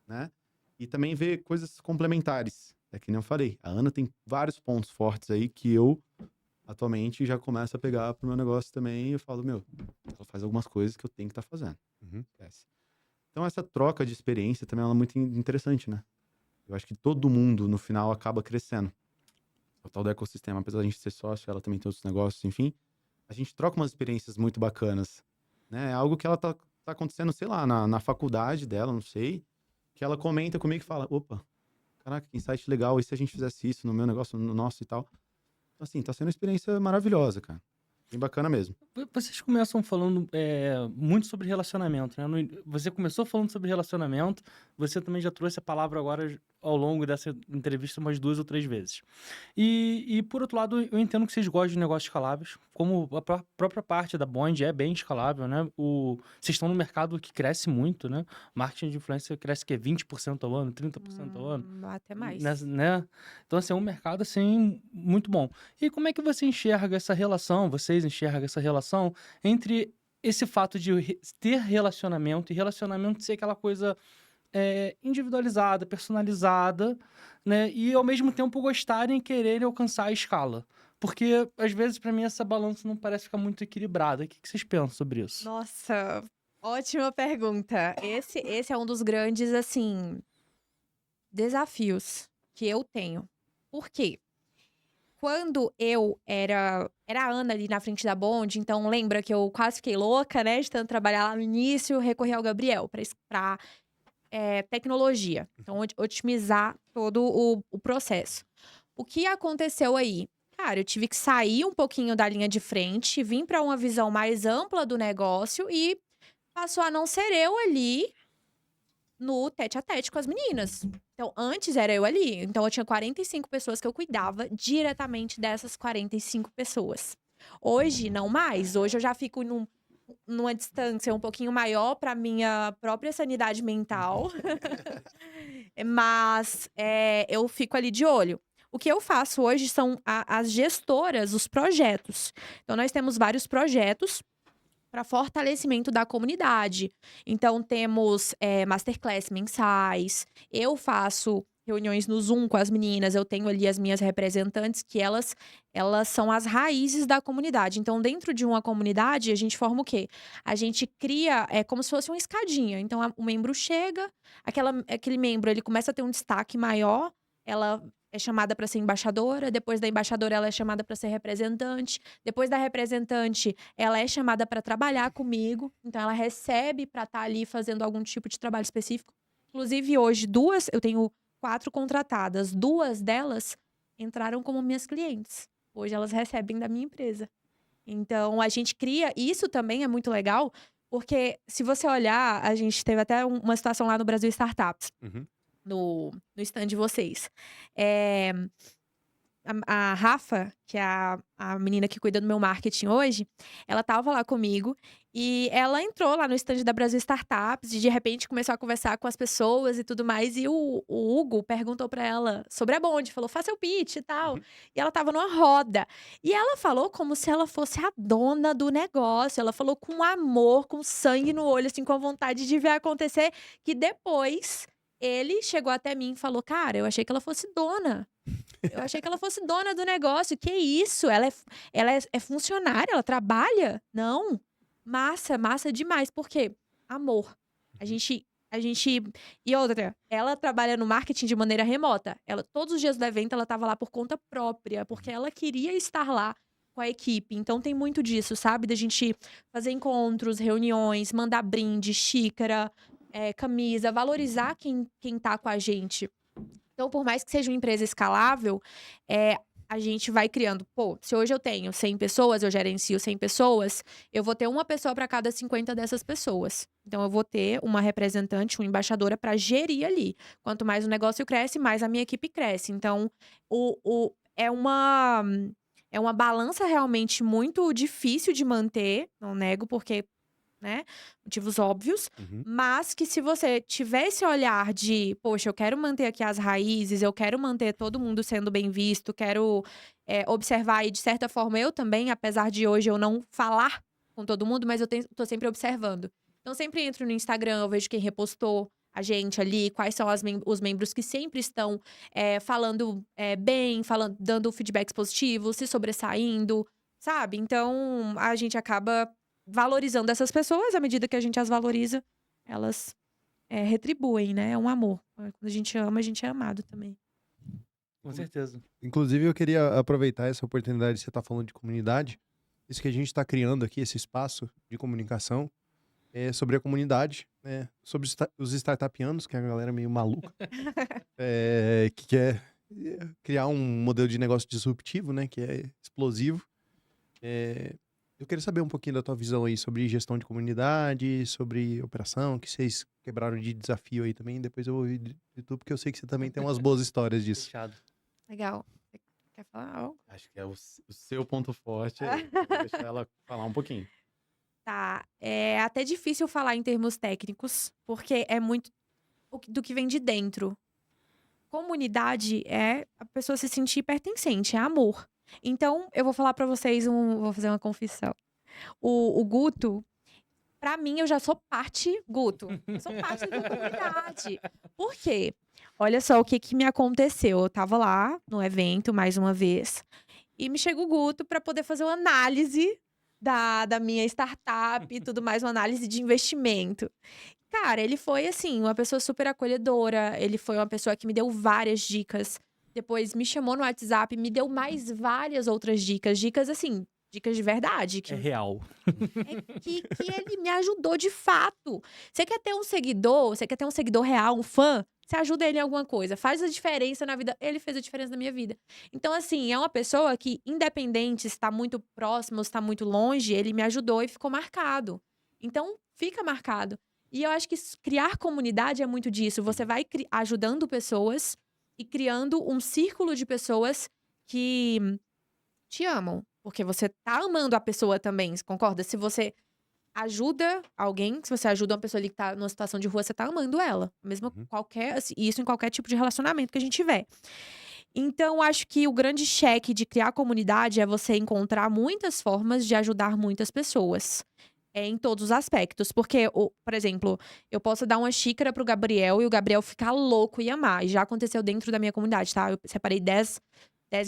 né? E também ver coisas complementares. É que nem eu falei, a Ana tem vários pontos fortes aí que eu, atualmente, já começo a pegar pro meu negócio também e eu falo, ela faz algumas coisas que eu tenho que estar fazendo. Esquece. Então, essa troca de experiência também ela é muito interessante, né? Eu acho que todo mundo, no final, acaba crescendo. O tal do ecossistema, apesar de a gente ser sócio, ela também tem outros negócios, enfim. A gente troca umas experiências muito bacanas, né? É algo que ela tá acontecendo, sei lá, na faculdade dela, não sei, que ela comenta comigo e fala, opa, caraca, que insight legal, e se a gente fizesse isso no meu negócio, no nosso e tal? Então, assim, tá sendo uma experiência maravilhosa, cara. Bem bacana mesmo. Vocês começam falando muito sobre relacionamento, né? Você começou falando sobre relacionamento, você também já trouxe a palavra agora ao longo dessa entrevista umas 2 ou 3 vezes. E por outro lado, eu entendo que vocês gostam de negócios escaláveis, como a própria parte da Bond é bem escalável, né? Vocês estão no mercado que cresce muito, né? Marketing de influência cresce que é 20% ao ano, 30% ao ano. Até mais. Né? Então, assim, é um mercado, assim, muito bom. E como é que você enxerga essa relação, vocês enxergam essa relação entre esse fato de ter relacionamento e relacionamento ser aquela coisa individualizada, personalizada, né? E, ao mesmo tempo, gostarem e quererem alcançar a escala. Porque, às vezes, pra mim, essa balança não parece ficar muito equilibrada. O que vocês pensam sobre isso? Nossa, ótima pergunta. Esse é um dos grandes, assim, desafios que eu tenho. Por quê? Quando eu era a Ana ali na frente da Bond, então lembra que eu quase fiquei louca, né? De tanto trabalhar lá no início, recorrer ao Gabriel pra tecnologia. Então, otimizar todo o processo. O que aconteceu aí? Cara, eu tive que sair um pouquinho da linha de frente, vim para uma visão mais ampla do negócio e passou a não ser eu ali no tete-a-tete com as meninas. Então, antes era eu ali. Então, eu tinha 45 pessoas que eu cuidava diretamente dessas 45 pessoas. Hoje, não mais. Hoje, eu já fico numa distância um pouquinho maior para minha própria sanidade mental. Mas eu fico ali de olho. O que eu faço hoje são as gestoras, os projetos. Então, nós temos vários projetos para fortalecimento da comunidade. Então, temos masterclass mensais. Eu faço reuniões no Zoom com as meninas. Eu tenho ali as minhas representantes, que elas são as raízes da comunidade. Então, dentro de uma comunidade, a gente forma o quê? A gente cria como se fosse uma escadinha. Então, o membro chega, aquele membro ele começa a ter um destaque maior, ela é chamada para ser embaixadora, depois da embaixadora ela é chamada para ser representante, depois da representante ela é chamada para trabalhar comigo, então ela recebe para estar ali fazendo algum tipo de trabalho específico. Inclusive hoje eu tenho 4 contratadas, 2 delas entraram como minhas clientes. Hoje elas recebem da minha empresa. Então a gente cria, isso também é muito legal, porque se você olhar, a gente teve até uma situação lá no Brasil Startups. No stand de vocês. A Rafa, que é a menina que cuida do meu marketing hoje, ela tava lá comigo e ela entrou lá no stand da Brasil Startups e de repente começou a conversar com as pessoas e tudo mais. E o Hugo perguntou pra ela sobre a Bond, falou, faça o pitch e tal. E ela tava numa roda. E ela falou como se ela fosse a dona do negócio. Ela falou com amor, com sangue no olho, assim, com vontade de ver acontecer, que depois ele chegou até mim e falou, cara, eu achei que ela fosse dona. Eu achei que ela fosse dona do negócio. Que isso? Ela é funcionária? Ela trabalha? Não. Massa demais. Por quê? amor. A gente... E outra, ela trabalha no marketing de maneira remota. Ela, todos os dias do evento, ela estava lá por conta própria, porque ela queria estar lá com a equipe. Então tem muito disso, sabe? Da gente fazer encontros, reuniões, mandar brinde, xícara, camisa, valorizar quem tá com a gente. Então, por mais que seja uma empresa escalável, a gente vai criando. Pô, se hoje eu tenho 100 pessoas, eu gerencio 100 pessoas, eu vou ter uma pessoa para cada 50 dessas pessoas. Então, eu vou ter uma representante, uma embaixadora para gerir ali. Quanto mais o negócio cresce, mais a minha equipe cresce. Então, é uma balança realmente muito difícil de manter, não nego, porque, né, motivos óbvios, mas que se você tiver esse olhar de, poxa, eu quero manter aqui as raízes, eu quero manter todo mundo sendo bem visto, quero observar e, de certa forma, eu também, apesar de hoje eu não falar com todo mundo, mas eu tô sempre observando. Então, sempre entro no Instagram, eu vejo quem repostou a gente ali, quais são os membros que sempre estão falando bem, dando feedbacks positivos, se sobressaindo, sabe? Então, a gente acaba valorizando essas pessoas, à medida que a gente as valoriza, elas retribuem, né? É um amor. Quando a gente ama, a gente é amado também. Com certeza. Inclusive, eu queria aproveitar essa oportunidade de você estar falando de comunidade. Isso que a gente está criando aqui, esse espaço de comunicação, sobre a comunidade, né? Sobre os startupianos, que é a galera meio maluca, que quer criar um modelo de negócio disruptivo, né? Que é explosivo. Eu queria saber um pouquinho da tua visão aí sobre gestão de comunidade, sobre operação, que vocês quebraram de desafio aí também. Depois eu vou ouvir de tu, porque eu sei que você também tem umas boas histórias disso. Fechado. Legal. Você quer falar algo? Acho que é o seu ponto forte. Vou deixar ela falar um pouquinho. Tá. É até difícil falar em termos técnicos, porque é muito do que vem de dentro. Comunidade é a pessoa se sentir pertencente, é amor. Então, eu vou falar pra vocês, vou fazer uma confissão. O Guto, pra mim, eu já sou parte Guto. Eu sou parte da comunidade. Por quê? Olha só o que me aconteceu. Eu tava lá no evento, mais uma vez, e me chega o Guto pra poder fazer uma análise da minha startup e tudo mais, uma análise de investimento. Cara, ele foi, assim, uma pessoa super acolhedora. Ele foi uma pessoa que me deu várias dicas. Depois me chamou no WhatsApp, me deu mais várias outras dicas. Dicas, assim, dicas de verdade. É real. Que ele me ajudou de fato. Você quer ter um seguidor, você quer ter um seguidor real, um fã? Você ajuda ele em alguma coisa, faz a diferença na vida. Ele fez a diferença na minha vida. Então, assim, é uma pessoa que, independente se está muito próximo ou se está muito longe, ele me ajudou e ficou marcado. Então, fica marcado. E eu acho que criar comunidade é muito disso. Você vai ajudando pessoas e criando um círculo de pessoas que te amam. Porque você tá amando a pessoa também, você concorda? Se você ajuda alguém, se você ajuda uma pessoa ali que tá numa situação de rua, você tá amando ela. Mesmo isso em qualquer tipo de relacionamento que a gente tiver. Então, acho que o grande cheque de criar comunidade é você encontrar muitas formas de ajudar muitas pessoas. Em todos os aspectos. Porque, por exemplo, eu posso dar uma xícara pro Gabriel e o Gabriel ficar louco e amar. E já aconteceu dentro da minha comunidade, tá? Eu separei 10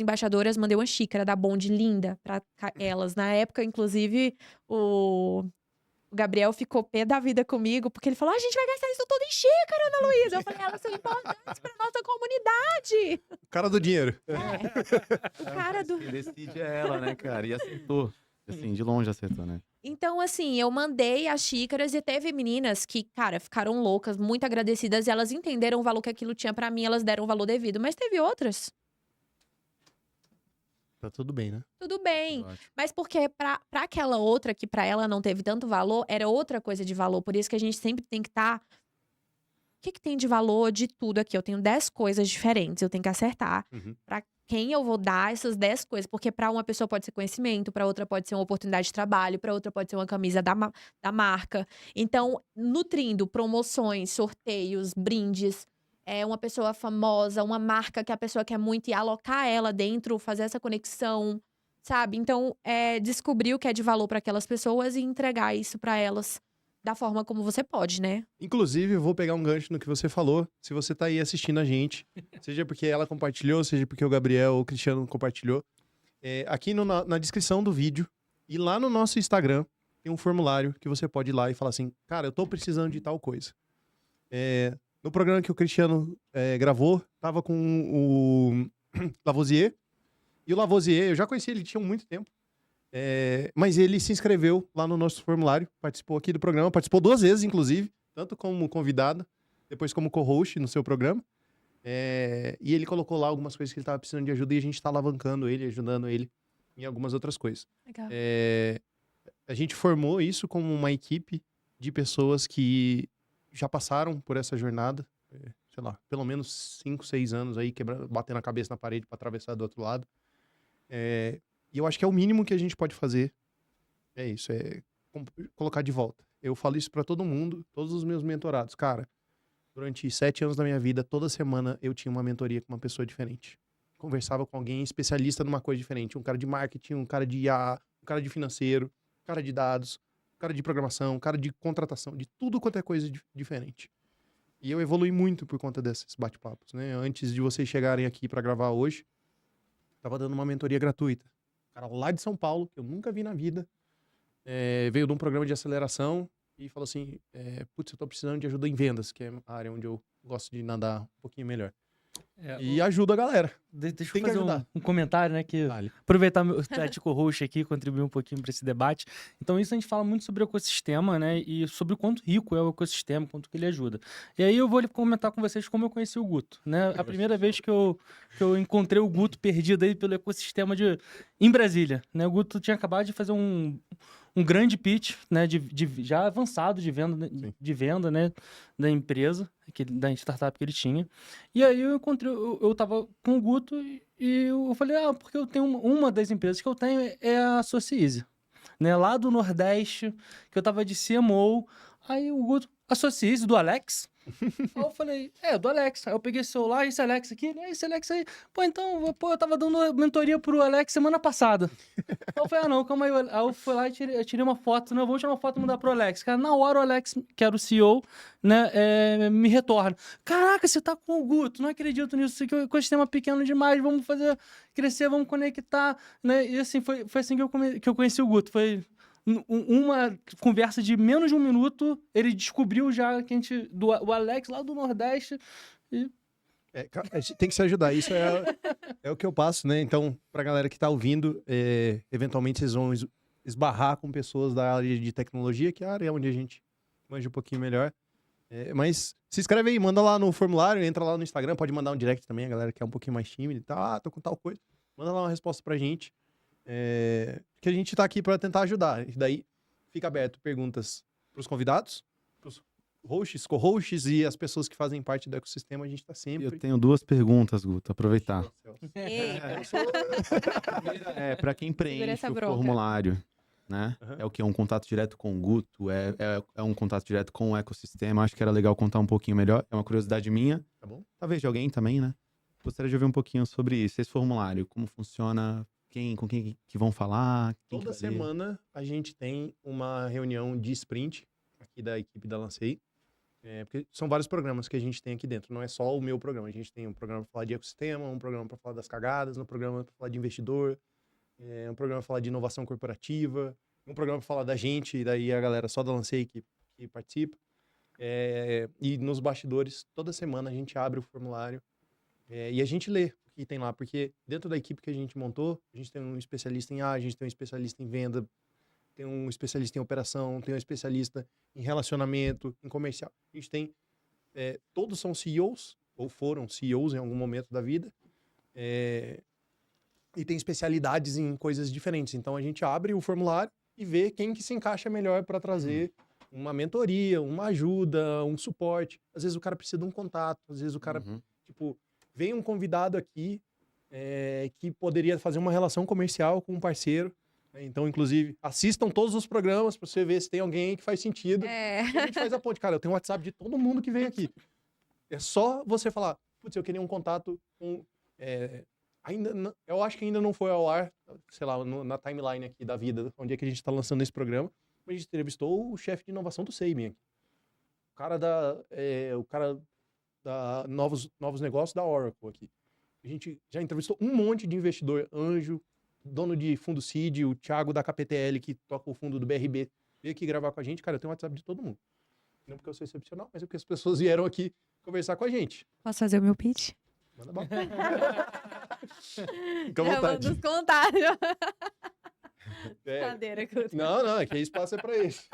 embaixadoras, mandei uma xícara da Bond linda pra elas. Na época, inclusive, o Gabriel ficou pé da vida comigo, porque ele falou: a gente vai gastar isso tudo em xícara, Ana Luísa. Eu falei: elas são importantes pra nossa comunidade. O cara do dinheiro. O cara do... Quem decide é ela, né, cara? E acertou. Assim, de longe acertou, né? Então, assim, eu mandei as xícaras e teve meninas que, cara, ficaram loucas, muito agradecidas. E elas entenderam o valor que aquilo tinha pra mim, elas deram o valor devido. Mas teve outras. Tá tudo bem, né? Tudo bem. Ótimo. Mas porque pra aquela outra, que pra ela não teve tanto valor, era outra coisa de valor. Por isso que a gente sempre tem que estar... O que tem de valor de tudo aqui? Eu tenho 10 coisas diferentes, eu tenho que acertar. Pra quem eu vou dar essas 10 coisas. Porque pra uma pessoa pode ser conhecimento, pra outra pode ser uma oportunidade de trabalho, pra outra pode ser uma camisa da marca. Então, nutrindo promoções, sorteios, brindes, uma pessoa famosa, uma marca que a pessoa quer muito e alocar ela dentro, fazer essa conexão, sabe? Então, descobrir o que é de valor pra aquelas pessoas e entregar isso pra elas da forma como você pode, né? Inclusive, eu vou pegar um gancho no que você falou. Se você tá aí assistindo a gente, seja porque ela compartilhou, seja porque o Gabriel ou o Cristiano compartilhou, aqui na descrição do vídeo e lá no nosso Instagram, tem um formulário que você pode ir lá e falar assim, cara, eu tô precisando de tal coisa. No programa que o Cristiano gravou, tava com o Lavoisier. E o Lavoisier, eu já conheci ele, tinha muito tempo. Mas ele se inscreveu lá no nosso formulário, participou aqui do programa, participou 2 vezes, inclusive, tanto como convidado, depois como co-host no seu programa. E ele colocou lá algumas coisas que ele estava precisando de ajuda e a gente está alavancando ele, ajudando ele em algumas outras coisas. Legal. A gente formou isso como uma equipe de pessoas que já passaram por essa jornada, sei lá, pelo menos 5, 6 anos aí, batendo a cabeça na parede para atravessar do outro lado. E eu acho que é o mínimo que a gente pode fazer. É isso, colocar de volta. Eu falo isso para todo mundo, todos os meus mentorados. Cara, durante 7 anos da minha vida, toda semana eu tinha uma mentoria com uma pessoa diferente. Conversava com alguém especialista numa coisa diferente. Um cara de marketing, um cara de IA, um cara de financeiro, um cara de dados, um cara de programação, um cara de contratação, de tudo quanto é coisa diferente. E eu evolui muito por conta desses bate-papos, né? Antes de vocês chegarem aqui para gravar hoje, tava dando uma mentoria gratuita. Um cara lá de São Paulo, que eu nunca vi na vida, veio de um programa de aceleração e falou assim, putz, eu tô precisando de ajuda em vendas, que é a área onde eu gosto de nadar um pouquinho melhor. E ajuda a galera. Deixa Tem eu que fazer ajudar. um comentário, né? Que Vale. aproveitar meu co-host aqui, contribuir um pouquinho para esse debate. Então, isso a gente fala muito sobre o ecossistema, né? E sobre o quanto rico é o ecossistema, quanto que ele ajuda. E aí eu vou comentar com vocês como eu conheci o Guto, né? A primeira vez que eu encontrei o Guto perdido aí pelo ecossistema em Brasília, né? O Guto tinha acabado de fazer um grande pitch, né, já avançado de venda, né, da empresa, da startup que ele tinha. E aí eu tava com o Guto e eu falei, porque eu tenho uma das empresas que eu tenho é a Sociease, né, lá do Nordeste, que eu tava de CMO. Aí o Guto, a Sociease do Alex? Aí eu falei, do Alex. Aí eu peguei o celular, esse Alex aqui, né? Esse Alex aí. Eu tava dando mentoria pro Alex semana passada. Aí eu falei, não, calma aí. Aí eu fui lá e tirei uma foto, né? Vou tirar uma foto e mandar pro Alex. Cara, na hora o Alex, que era o CEO, né, me retorna. Caraca, você tá com o Guto, não acredito nisso. Isso aqui é um ecossistema pequeno demais, vamos fazer crescer, vamos conectar, né? E assim, foi assim que eu conheci o Guto. Foi uma conversa de menos de 1 minuto, ele descobriu já que o Alex lá do Nordeste. Tem que se ajudar. Isso é o que eu passo, né? Então, pra galera que tá ouvindo, eventualmente vocês vão esbarrar com pessoas da área de tecnologia, que é a área onde a gente manja um pouquinho melhor. Mas se inscreve aí, manda lá no formulário, entra lá no Instagram, pode mandar um direct também, a galera que é um pouquinho mais tímida e tal, tô com tal coisa. Manda lá uma resposta pra gente. Que a gente tá aqui para tentar ajudar. E daí fica aberto perguntas pros convidados, pros hosts, co-hosts e as pessoas que fazem parte do ecossistema. A gente tá sempre... Eu tenho 2 perguntas, Guto, aproveitar. Eita. Para quem Segura preenche essa o bronca. formulário, né? Uhum. É o que? É um contato direto com o Guto? É um contato direto com o ecossistema? Acho que era legal contar um pouquinho melhor. É uma curiosidade minha. Tá bom? Talvez de alguém também, né? Gostaria de ouvir um pouquinho sobre isso. Esse formulário, como funciona, com quem que vão falar? Toda semana a gente tem uma reunião de sprint aqui da equipe da Lancei. Porque são vários programas que a gente tem aqui dentro. Não é só o meu programa. A gente tem um programa para falar de ecossistema, um programa para falar das cagadas, um programa para falar de investidor, um programa para falar de inovação corporativa, um programa para falar da gente, e daí a galera só da Lancei que participa. E nos bastidores, toda semana a gente abre o formulário e a gente lê o que tem lá, porque dentro da equipe que a gente montou, a gente tem um especialista em a gente tem um especialista em venda, tem um especialista em operação, tem um especialista em relacionamento, em comercial. A gente tem... todos são CEOs, ou foram CEOs em algum momento da vida, e tem especialidades em coisas diferentes. Então, a gente abre o formulário e vê quem que se encaixa melhor para trazer uma mentoria, uma ajuda, um suporte. Às vezes o cara precisa de um contato, às vezes o cara, vem um convidado aqui que poderia fazer uma relação comercial com um parceiro. Então, inclusive, assistam todos os programas para você ver se tem alguém que faz sentido. E a gente faz a ponte. Cara, eu tenho o WhatsApp de todo mundo que vem aqui. É só você falar, putz, eu queria um contato com... eu acho que ainda não foi ao ar, sei lá, na timeline aqui da vida, onde é que a gente está lançando esse programa. A gente entrevistou o chefe de inovação do Sabin aqui. O cara da novos negócios da Oracle aqui. A gente já entrevistou um monte de investidor, anjo, dono de fundo seed, o Thiago da KPTL, que toca o fundo do BRB. veio aqui gravar com a gente, cara, eu tenho o WhatsApp de todo mundo. Não porque eu sou excepcional, mas é porque as pessoas vieram aqui conversar com a gente. Posso fazer o meu pitch? Manda bala. Fica à vontade. Nos comentários. É, Brincadeira, Guto. não, é que espaço é pra isso.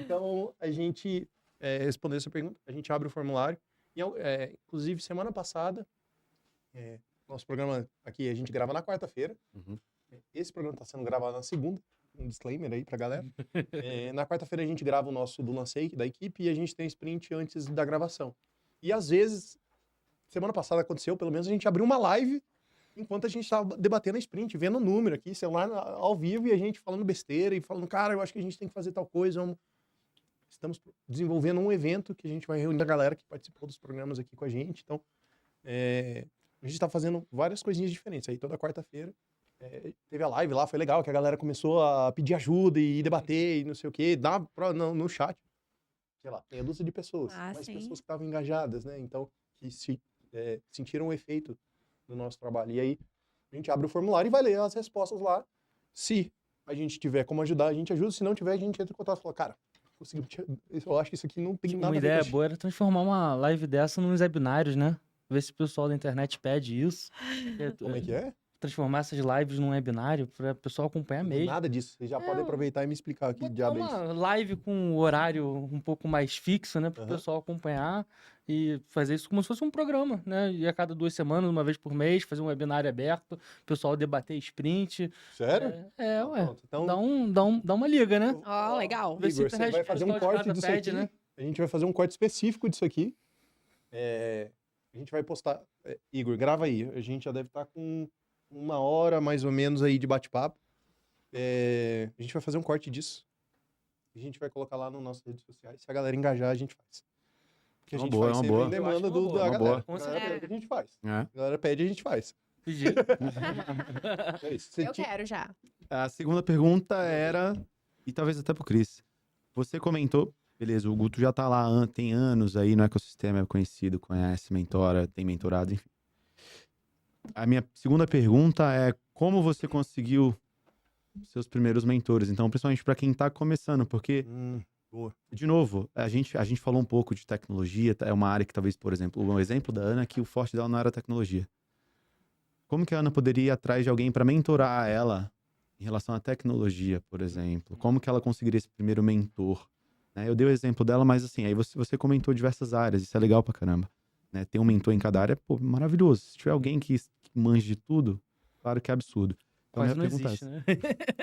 Então, a gente, respondendo essa pergunta, a gente abre o formulário. E, inclusive, semana passada, nosso programa aqui, a gente grava na quarta-feira. Uhum. Esse programa está sendo gravado na segunda. Um disclaimer aí pra galera. Na quarta-feira a gente grava o nosso do Lancei, da equipe, e a gente tem sprint antes da gravação. E às vezes, semana passada aconteceu, pelo menos a gente abriu uma live enquanto a gente estava debatendo a sprint, vendo o número aqui, celular ao vivo, e a gente falando besteira e falando, cara, eu acho que a gente tem que fazer tal coisa. Estamos desenvolvendo um evento que a gente vai reunir a galera que participou dos programas aqui com a gente. Então, a gente está fazendo várias coisinhas diferentes. Aí toda quarta-feira teve a live lá, foi legal, que a galera começou a pedir ajuda e debater e não sei o quê, no chat. Sei lá, meia dúzia de pessoas, mas sim. pessoas que estavam engajadas, né? Então, que sentiram o efeito do nosso trabalho. E aí, a gente abre o formulário e vai ler as respostas lá. Se a gente tiver como ajudar, a gente ajuda. Se não tiver, a gente entra em contato e fala, cara, eu acho que isso aqui não tem nada Uma a ver ideia com boa era transformar uma live dessa nos webinários, né? Ver se o pessoal da internet pede isso. Como é que é? Transformar essas lives num webinário para o pessoal acompanhar mesmo. Nada disso. Vocês já podem aproveitar e me explicar aqui de Botar diabo é uma isso. live com um horário um pouco mais fixo, né? Para o pessoal acompanhar e fazer isso como se fosse um programa, né? E a cada 2 semanas, uma vez por mês, fazer um webinário aberto, o pessoal debater sprint. Sério? Ué. Pronto, então, Dá uma liga, né? Ó, legal. Ver se a Igor, você internet vai fazer um pessoal de corte casa disso pede, aqui. né? A gente vai fazer um corte específico disso aqui. A gente vai postar. Igor, grava aí. A gente já deve estar com 1 hora, mais ou menos, aí de bate-papo. A gente vai fazer um corte disso. A gente vai colocar lá nas nossas redes sociais. Se a galera engajar, a gente faz. Porque a Uma gente boa, faz uma sempre boa. em Eu acho demanda uma boa, da uma galera. boa. Com A galera certeza. pede, a gente faz. É. A galera pede, a gente faz. Pedir. É isso. Eu quero já. A segunda pergunta era, e talvez até pro Cris. Você comentou, beleza, o Guto já tá lá, tem anos aí no ecossistema, é conhecido, conhece, mentora, tem mentorado, enfim. A minha segunda pergunta é como você conseguiu seus primeiros mentores? Então, principalmente para quem tá começando, porque, Boa. de novo, a gente falou um pouco de tecnologia, é uma área que talvez, por exemplo, o exemplo da Ana, que o forte dela não era tecnologia. Como que a Ana poderia ir atrás de alguém para mentorar ela em relação à tecnologia, por exemplo? Como que ela conseguiria esse primeiro mentor? Né? Eu dei o exemplo dela, mas assim, aí você comentou diversas áreas, isso é legal pra caramba. Né? Ter um mentor em cada área, pô, maravilhoso. Se tiver alguém que manje de tudo, claro que é absurdo. Então, Quase minha não pergunta existe, é né?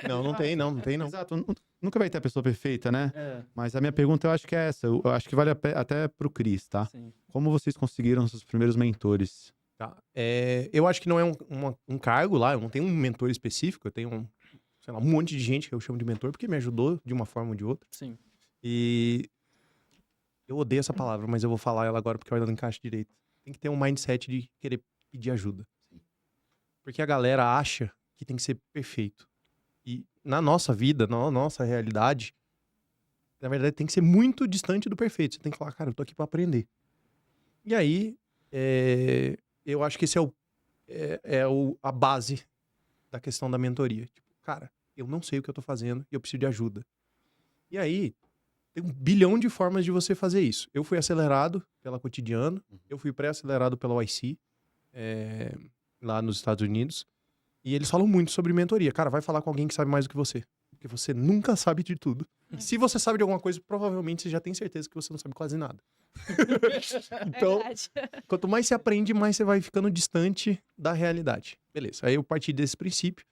Não tem não. Exato, nunca vai ter a pessoa perfeita, né? É, Mas a minha pergunta eu acho que é essa. Eu acho que vale até pro Cris, tá? sim. Como vocês conseguiram seus primeiros mentores? Tá. Eu acho que não é um cargo lá, eu não tenho um mentor específico, eu tenho sei lá, um monte de gente que eu chamo de mentor porque me ajudou de uma forma ou de outra. Sim. E eu odeio essa palavra, mas eu vou falar ela agora porque ela não encaixa direito. Tem que ter um mindset de querer pedir ajuda. Porque a galera acha que tem que ser perfeito. E na nossa vida, na nossa realidade, na verdade tem que ser muito distante do perfeito. Você tem que falar, cara, eu tô aqui pra aprender. E aí, eu acho que esse a base da questão da mentoria. Tipo, cara, eu não sei o que eu tô fazendo e eu preciso de ajuda. E aí, tem 1 bilhão de formas de você fazer isso. Eu fui acelerado pela Cotidiano, eu fui pré-acelerado pela YC, lá nos Estados Unidos, e eles falam muito sobre mentoria. Cara, vai falar com alguém que sabe mais do que você, porque você nunca sabe de tudo. E se você sabe de alguma coisa, provavelmente você já tem certeza que você não sabe quase nada. Então, Verdade. quanto mais você aprende, mais você vai ficando distante da realidade. Beleza, aí eu parti desse princípio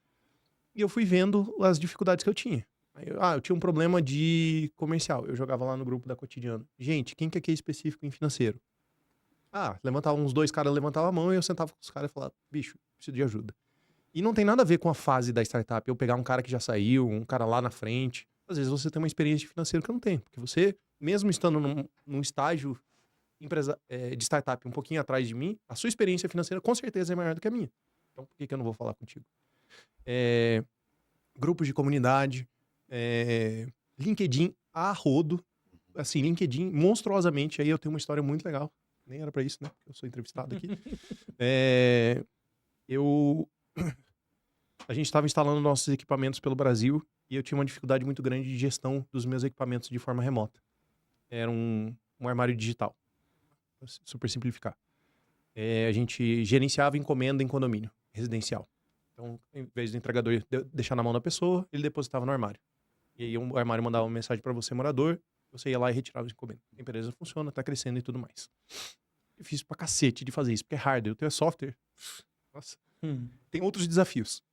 e eu fui vendo as dificuldades que eu tinha. Aí eu tinha um problema de comercial. Eu jogava lá no grupo da Cotidiano. Gente, quem que aqui é específico em financeiro? Levantava uns 2 caras, levantavam a mão e eu sentava com os caras e falava, bicho, preciso de ajuda. E não tem nada a ver com a fase da startup. Eu pegar um cara que já saiu, um cara lá na frente. Às vezes você tem uma experiência de financeiro que eu não tenho. Porque você, mesmo estando num estágio de startup um pouquinho atrás de mim, a sua experiência financeira com certeza é maior do que a minha. Então por que eu não vou falar contigo? Grupos de comunidade, LinkedIn a rodo. Assim, LinkedIn monstruosamente. Aí eu tenho uma história muito legal. Nem era pra isso, né? Eu sou entrevistado aqui. a gente estava instalando nossos equipamentos pelo Brasil e eu tinha uma dificuldade muito grande de gestão dos meus equipamentos de forma remota. Era um armário digital, pra super simplificar. A gente gerenciava encomenda em condomínio residencial. Então, em vez do entregador deixar na mão da pessoa, ele depositava no armário. E aí o armário mandava uma mensagem para você, morador, você ia lá e retirava as encomendas. A empresa funciona, tá crescendo e tudo mais. Difícil pra cacete de fazer isso, porque é hardware. O teu é software. Nossa. Tem outros desafios.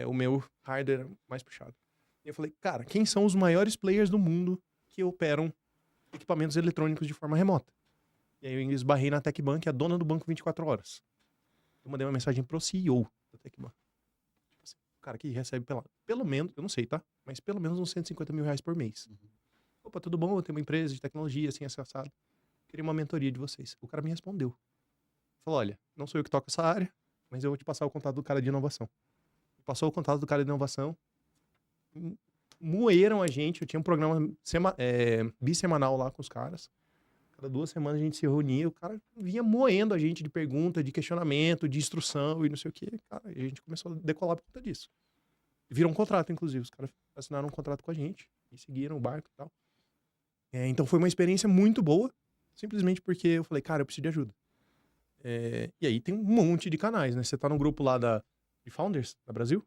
O meu hardware é mais puxado. E eu falei, cara, quem são os maiores players do mundo que operam equipamentos eletrônicos de forma remota? E aí eu esbarrei na TecBan, que é a dona do banco 24 horas. Eu mandei uma mensagem pro CEO da TecBan. Tipo assim, o cara que recebe pelo menos, eu não sei, tá? Mas pelo menos uns 150 mil reais por mês. Opa, tudo bom? Eu tenho uma empresa de tecnologia, assim, assado. Queria uma mentoria de vocês. O cara me respondeu. Falou, olha, não sou eu que toco essa área, mas eu vou te passar o contato do cara de inovação. Passou o contato do cara de inovação. Moeram a gente. Eu tinha um programa bissemanal lá com os caras. Cada 2 semanas a gente se reunia. O cara vinha moendo a gente de pergunta, de questionamento, de instrução e não sei o quê. Cara, e a gente começou a decolar por conta disso. Virou um contrato, inclusive. Os caras assinaram um contrato com a gente e seguiram o barco e tal. Então foi uma experiência muito boa, simplesmente porque eu falei, cara, eu preciso de ajuda. E aí tem um monte de canais, né? Você tá no grupo lá de Founders, da Brasil?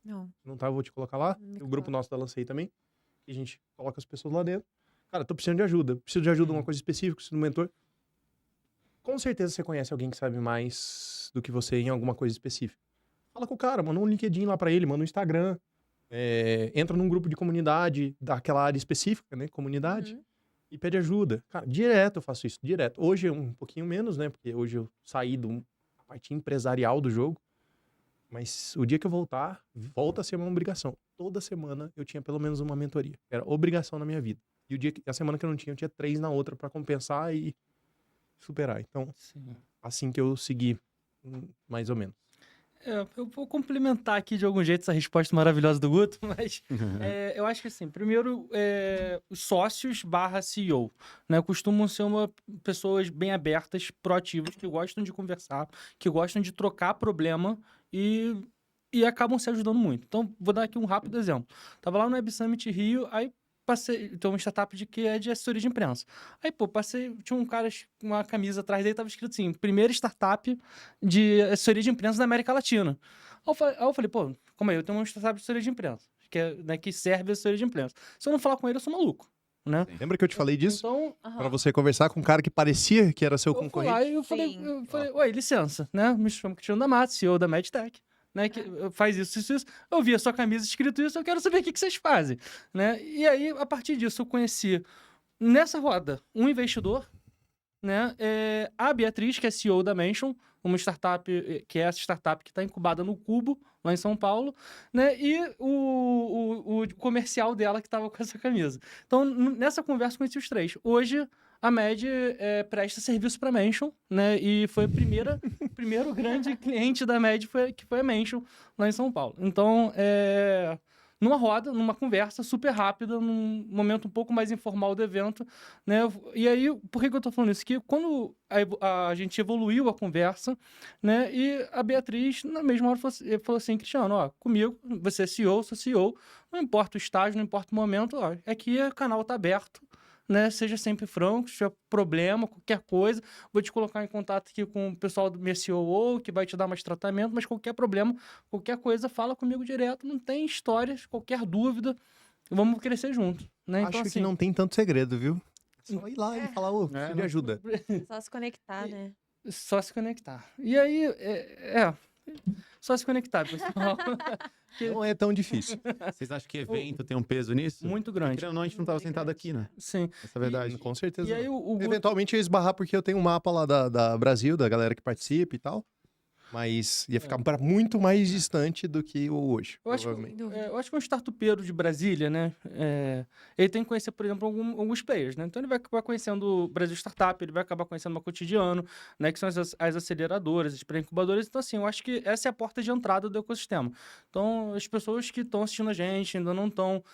Não. Não tá, eu vou te colocar lá. Tem o grupo nosso da Lancei também. E a gente coloca as pessoas lá dentro. Cara, tô precisando de ajuda. Preciso de ajuda em uma coisa específica, preciso de um mentor. Com certeza você conhece alguém que sabe mais do que você em alguma coisa específica. Fala com o cara, manda um LinkedIn lá pra ele, manda um Instagram. Entra num grupo de comunidade daquela área específica, né? Comunidade. E pede ajuda. Cara, direto eu faço isso, direto. Hoje um pouquinho menos, né? Porque hoje eu saí da parte empresarial do jogo. Mas o dia que eu voltar, volta a ser uma obrigação. Toda semana eu tinha pelo menos uma mentoria. Era obrigação na minha vida. E a semana que eu não tinha, eu tinha 3 na outra pra compensar e superar. Então, assim que eu segui, mais ou menos. Eu vou complementar aqui de algum jeito essa resposta maravilhosa do Guto, mas eu acho que assim, primeiro, os sócios / CEO, né, costumam ser pessoas bem abertas, proativas, que gostam de conversar, que gostam de trocar problema e acabam se ajudando muito. Então, vou dar aqui um rápido exemplo. Tava lá no Web Summit Rio, aí passei, tem uma startup que é de assessoria de imprensa. Aí, passei, tinha um cara com uma camisa atrás dele, tava escrito assim, primeira startup de assessoria de imprensa da América Latina. Aí eu falei, calma aí, eu tenho uma startup de assessoria de imprensa, que serve assessoria de imprensa. Se eu não falar com ele, eu sou maluco, né? Lembra que eu te falei disso? Então, pra você conversar com um cara que parecia que era seu concorrente? Aí eu falei, oi, licença, né? Me chamo Cristiano D'Amato, CEO da Medtech. Né, que faz isso. Eu vi a sua camisa escrito isso, eu quero saber o que vocês fazem, né? E aí, a partir disso, eu conheci, nessa roda, um investidor, né? A Beatriz, que é CEO da Mention, uma startup, que é essa startup que está incubada no Cubo, lá em São Paulo, né? E o comercial dela que estava com essa camisa. Então, nessa conversa, eu conheci os 3. Hoje, a Med presta serviço para a Mention, né? E foi o primeiro grande cliente da Med que foi a Mention, lá em São Paulo. Então, numa roda, numa conversa super rápida, num momento um pouco mais informal do evento, né? E aí, por que eu tô falando isso? Que quando a gente evoluiu a conversa, né? E a Beatriz, na mesma hora, falou assim, Cristiano, comigo, você é CEO, sou CEO, não importa o estágio, não importa o momento, aqui o canal tá aberto, né? Seja sempre franco, se tiver problema, qualquer coisa, vou te colocar em contato aqui com o pessoal do meu COO, que vai te dar mais tratamento, mas qualquer problema, qualquer coisa, fala comigo direto, não tem histórias, qualquer dúvida, vamos crescer junto, né? Acho Então, que assim, não tem tanto segredo, viu? É só ir lá e falar, preciso de ajuda. Só se conectar, né? Só se conectar. E aí, só se conectar, pessoal. Não é tão difícil. Vocês acham que evento tem um peso nisso? Muito grande. Querendo ou não, a gente não estava sentado aqui, né? Sim. Essa é a verdade. Com certeza. E aí, não. o Guto... Eventualmente eu ia esbarrar porque eu tenho um mapa lá da Brasil, da galera que participa e tal. Mas ia ficar muito mais distante do que o hoje, Eu acho, provavelmente. eu acho que um startupeiro de Brasília, né? Ele tem que conhecer, por exemplo, alguns players, né? Então ele vai acabar conhecendo o Brasil Startup, ele vai acabar conhecendo o Cotidiano, né? Que são as aceleradoras, as pré-incubadoras. Então, assim, eu acho que essa é a porta de entrada do ecossistema. Então, as pessoas que estão assistindo a gente ainda não estão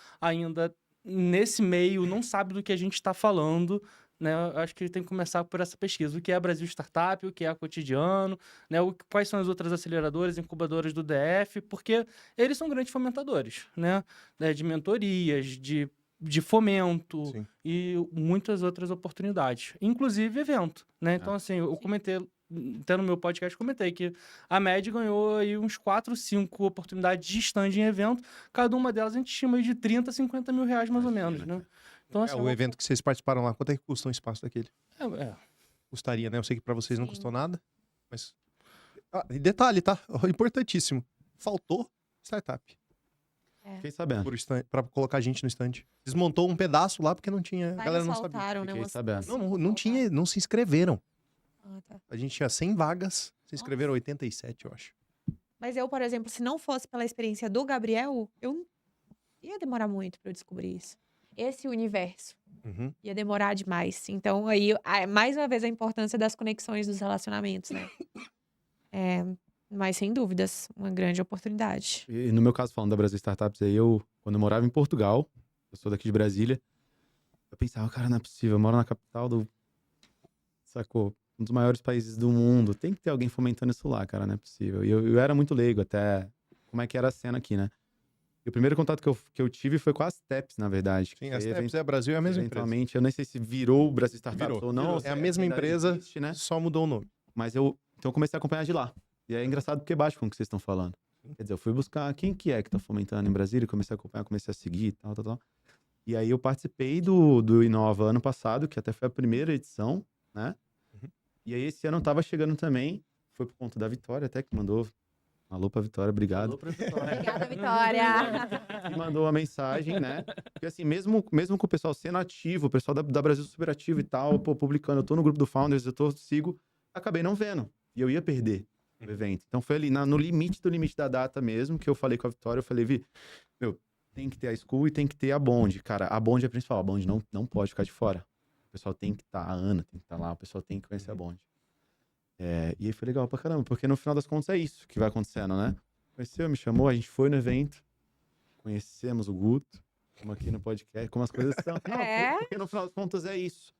nesse meio, não sabem do que a gente está falando, né? Eu acho que tem que começar por essa pesquisa. O que é Brasil Startup, o que é Cotidiano, né? Quais são as outras aceleradoras, incubadoras do DF, porque eles são grandes fomentadores, né? De mentorias, de fomento Sim. e muitas outras oportunidades, inclusive evento, né? Então, assim, eu comentei, até no meu podcast, comentei que a MED ganhou aí uns 4, 5 oportunidades de stand em evento, cada uma delas a gente estima aí de 30, 50 mil reais mais ou menos, né? Então, assim, O evento que vocês participaram lá, quanto é que custa um espaço daquele? é. Custaria, né? Eu sei que pra vocês não Sim. custou nada, mas... e detalhe, tá? Importantíssimo. Faltou startup Fiquei sabendo. pra colocar a gente no stand. Desmontou um pedaço lá porque não tinha... A galera Várias não sabia. faltaram, né? Fiquei Umas sabendo. cinco Não faltaram. tinha, não se inscreveram. Ah, tá. A gente tinha 100 vagas, se inscreveram 87, eu acho. Mas eu, por exemplo, se não fosse pela experiência do Gabriel, eu ia demorar muito pra eu descobrir isso. Esse universo Uhum. ia demorar demais. Então, aí, mais uma vez, a importância das conexões dos relacionamentos, né? Mas, sem dúvidas, uma grande oportunidade. E no meu caso, falando da Brasil Startups, aí quando eu morava em Portugal, eu sou daqui de Brasília, eu pensava, cara, não é possível, eu moro na capital sacou? Um dos maiores países do mundo, tem que ter alguém fomentando isso lá, cara, não é possível. E eu era muito leigo até como é que era a cena aqui, né? E o primeiro contato que eu tive foi com as Steps, na verdade. Sim, que a aí, Steps é Brasil, é a mesma empresa. eventualmente, eu nem sei se virou o Brasil Startups Virou, ou não. virou. ou se É a mesma ainda empresa, existe, né? só mudou o nome. Mas então eu comecei a acompanhar de lá. E é engraçado porque bate com o que vocês estão falando. Quer dizer, eu fui buscar quem que é que tá fomentando em Brasília, comecei a acompanhar, comecei a seguir e tal. E aí eu participei do Inova ano passado, que até foi a primeira edição, né? Uhum. E aí esse ano tava chegando também, foi por conta da Vitória até, que mandou um alô pra Vitória, obrigado. Alô pra Vitória. Obrigada, Vitória! E mandou uma mensagem, né? Porque assim, mesmo com o pessoal sendo ativo, o pessoal da Brasil super ativo e tal, pô, publicando, eu tô no grupo do Founders, sigo, acabei não vendo. E eu ia perder o evento. Então foi ali no limite do limite da data mesmo, que eu falei com a Vitória, eu falei, Vi, meu, tem que ter a School e tem que ter a Bond. Cara, a Bond é a principal, a Bond não pode ficar de fora. O pessoal tem que estar, a Ana tem que estar lá, o pessoal tem que conhecer a Bond. E aí foi legal pra caramba, porque no final das contas é isso que vai acontecendo, né? Conheceu, me chamou, a gente foi no evento, conhecemos o Guto, como aqui no podcast, como as coisas são. Não, porque no final das contas é isso.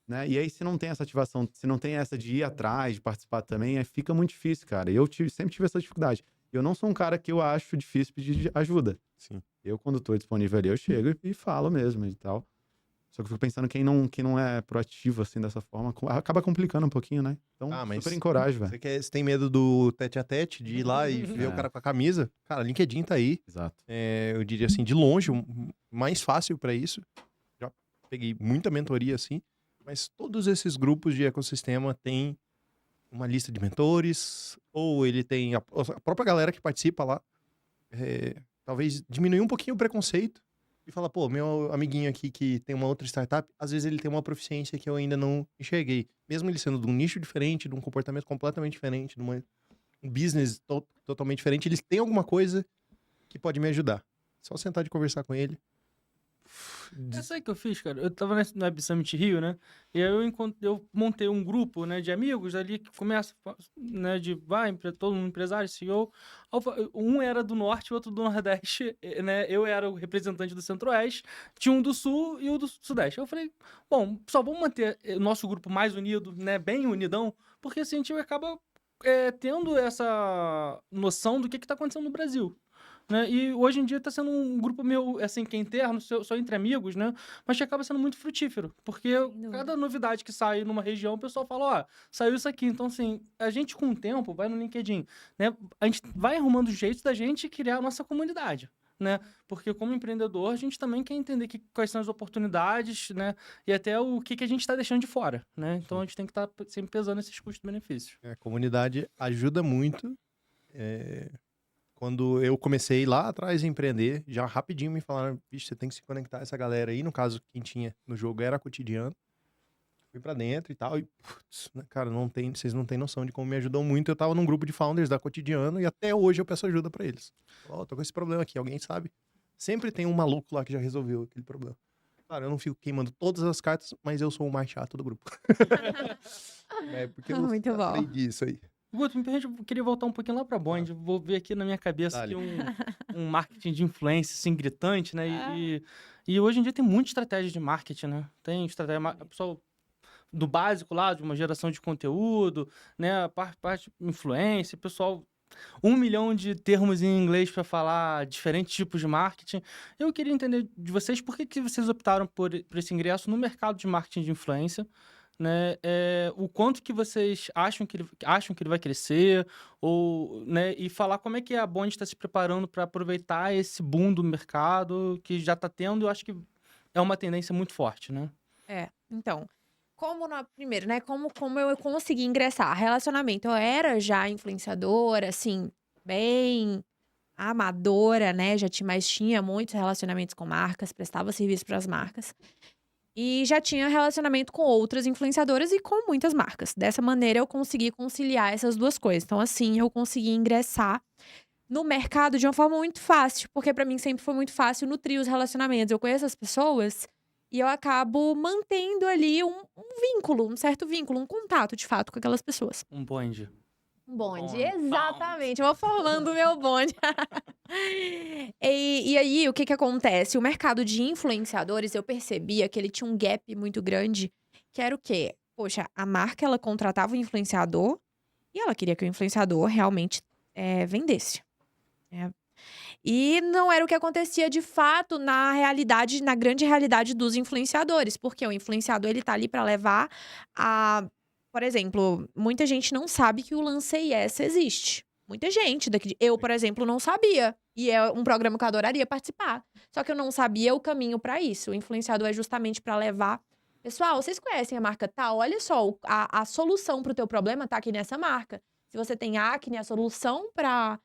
Né? E aí, se não tem essa ativação, se não tem essa de ir atrás, de participar também, aí fica muito difícil, cara. Eu sempre tive essa dificuldade. Eu não sou um cara que eu acho difícil pedir ajuda. Sim. Eu, quando tô disponível ali, eu chego e falo mesmo e tal. Só que eu fico pensando quem não é proativo assim dessa forma, acaba complicando um pouquinho, né? Então, mas super encorajo, velho. Você tem medo do tete a tete, de ir lá e ver o cara com a camisa? Cara, LinkedIn tá aí. Exato. Eu diria assim, de longe, mais fácil pra isso. Já peguei muita mentoria assim. Mas todos esses grupos de ecossistema têm uma lista de mentores, ou ele tem a própria galera que participa lá. Talvez diminuir um pouquinho o preconceito e falar, pô, meu amiguinho aqui que tem uma outra startup, às vezes ele tem uma proficiência que eu ainda não enxerguei. Mesmo ele sendo de um nicho diferente, de um comportamento completamente diferente, de um business totalmente diferente, eles têm alguma coisa que pode me ajudar. Só sentar de conversar com ele. É isso aí que eu fiz, cara. Eu tava no Web Summit Rio, né? E aí eu montei um grupo, né, de amigos ali que começa, né, todo mundo empresário, CEO. Um era do Norte, o outro do Nordeste, né? Eu era o representante do Centro-Oeste, tinha um do Sul e o do Sudeste. Eu falei, bom, só vamos manter o nosso grupo mais unido, né, bem unidão, porque assim a gente acaba tendo essa noção do que tá acontecendo no Brasil. Né? E hoje em dia tá sendo um grupo meio, assim, que é interno, só entre amigos, né? Mas que acaba sendo muito frutífero. Porque cada novidade que sai numa região, o pessoal fala, saiu isso aqui. Então, assim, a gente com o tempo vai no LinkedIn, né? A gente vai arrumando jeitos da gente criar a nossa comunidade, né? Porque como empreendedor, a gente também quer entender quais são as oportunidades, né? E até o que a gente tá deixando de fora, né? Então, a gente tem que estar sempre pesando esses custos-benefícios. A comunidade ajuda muito. Quando eu comecei lá atrás a empreender, já rapidinho me falaram, bicho, você tem que se conectar a essa galera aí. No caso, quem tinha no jogo era Cotidiano. Fui pra dentro e tal. E, putz, cara, vocês não têm noção de como me ajudou muito. Eu tava num grupo de founders da Cotidiano e até hoje eu peço ajuda pra eles. Tô com esse problema aqui, alguém sabe? Sempre tem um maluco lá que já resolveu aquele problema. Claro, eu não fico queimando todas as cartas, mas eu sou o mais chato do grupo. Porque eu Muito bom. aprendi isso aí. Guto, me permite, eu queria voltar um pouquinho lá pra Bond. Vou ver aqui na minha cabeça aqui um marketing de influência, assim, gritante, né? E hoje em dia tem muita estratégia de marketing, né? Tem estratégia... O pessoal do básico lá, de uma geração de conteúdo, né? A parte influência, pessoal... 1 milhão de termos em inglês para falar diferentes tipos de marketing. Eu queria entender de vocês por que vocês optaram por esse ingresso no mercado de marketing de influência, né? O quanto que vocês acham que ele vai crescer, ou, né? E falar como é que a Bond está se preparando para aproveitar esse boom do mercado que já está tendo. Eu acho que é uma tendência muito forte, né? Então, primeiro, né, como eu consegui ingressar? Relacionamento, eu era já influenciadora, assim, bem amadora, né, mas tinha muitos relacionamentos com marcas, prestava serviço para as marcas. E já tinha relacionamento com outras influenciadoras e com muitas marcas. Dessa maneira, eu consegui conciliar essas duas coisas. Então, assim, eu consegui ingressar no mercado de uma forma muito fácil, porque para mim sempre foi muito fácil nutrir os relacionamentos. Eu conheço as pessoas e eu acabo mantendo ali um vínculo, um certo vínculo, um contato de fato com aquelas pessoas. Um bonde. Um bonde, Bonde. exatamente. Eu vou formando o meu bonde. E aí, o que que acontece? O mercado de influenciadores, eu percebia que ele tinha um gap muito grande, que era o quê? Poxa, a marca, ela contratava o influenciador e ela queria que o influenciador realmente vendesse. E não era o que acontecia de fato na realidade, na grande realidade dos influenciadores, porque o influenciador ele tá ali para levar a, por exemplo, muita gente não sabe que o Lance Yes existe. Muita gente eu, por exemplo, não sabia. E é um programa que eu adoraria participar. Só que eu não sabia o caminho para isso. O influenciador é justamente para levar. Pessoal, vocês conhecem a marca tal? Olha só, a solução para o teu problema tá aqui nessa marca. Se você tem acne, a solução para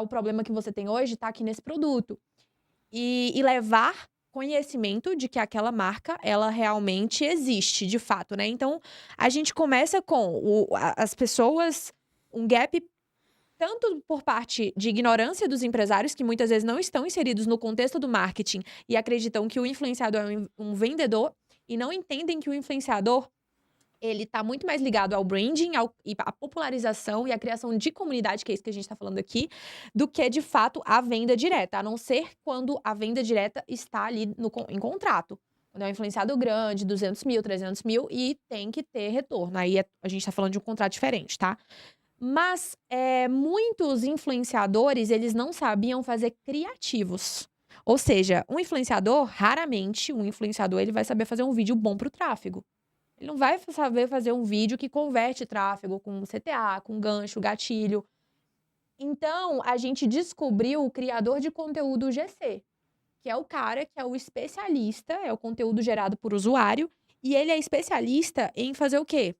o problema que você tem hoje tá aqui nesse produto. E levar conhecimento de que aquela marca, ela realmente existe, de fato, né? Então, a gente começa com as pessoas, um gap tanto por parte de ignorância dos empresários, que muitas vezes não estão inseridos no contexto do marketing e acreditam que o influenciador é um vendedor e não entendem que o influenciador ele tá muito mais ligado ao branding, e à popularização e à criação de comunidade, que é isso que a gente tá falando aqui, do que, de fato, a venda direta. A não ser quando a venda direta está ali em contrato. Quando é um influenciador grande, 200 mil, 300 mil, e tem que ter retorno. Aí a gente tá falando de um contrato diferente, tá? Mas muitos influenciadores, eles não sabiam fazer criativos. Ou seja, raramente, um influenciador, ele vai saber fazer um vídeo bom pro tráfego. Ele não vai saber fazer um vídeo que converte tráfego com CTA, com gancho, gatilho. Então, a gente descobriu o criador de conteúdo GC, que é o cara que é o especialista, é o conteúdo gerado por usuário, e ele é especialista em fazer o quê?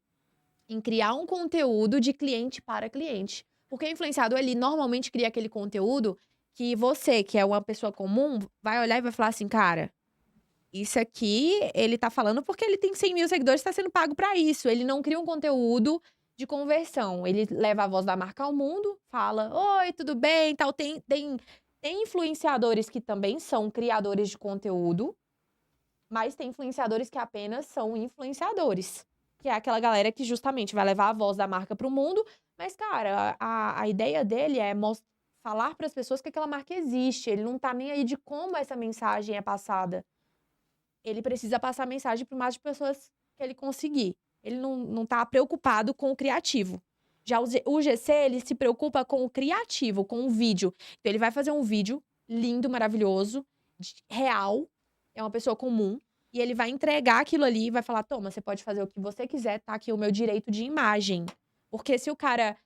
Em criar um conteúdo de cliente para cliente. Porque o influenciador, ele normalmente cria aquele conteúdo que você, que é uma pessoa comum, vai olhar e vai falar assim, cara, isso aqui, ele tá falando porque ele tem 100 mil seguidores e tá sendo pago pra isso. Ele não cria um conteúdo de conversão. Ele leva a voz da marca ao mundo, fala, oi, tudo bem, tal. Tem influenciadores que também são criadores de conteúdo, mas tem influenciadores que apenas são influenciadores. Que é aquela galera que justamente vai levar a voz da marca pro mundo, mas, cara, a ideia dele é falar para as pessoas que aquela marca existe. Ele não tá nem aí de como essa mensagem é passada. Ele precisa passar a mensagem para o máximo de pessoas que ele conseguir. Ele não tá preocupado com o criativo. Já o GC, ele se preocupa com o criativo, com o vídeo. Então, ele vai fazer um vídeo lindo, maravilhoso, real. É uma pessoa comum. E ele vai entregar aquilo ali e vai falar, toma, você pode fazer o que você quiser, tá aqui o meu direito de imagem. Porque se o cara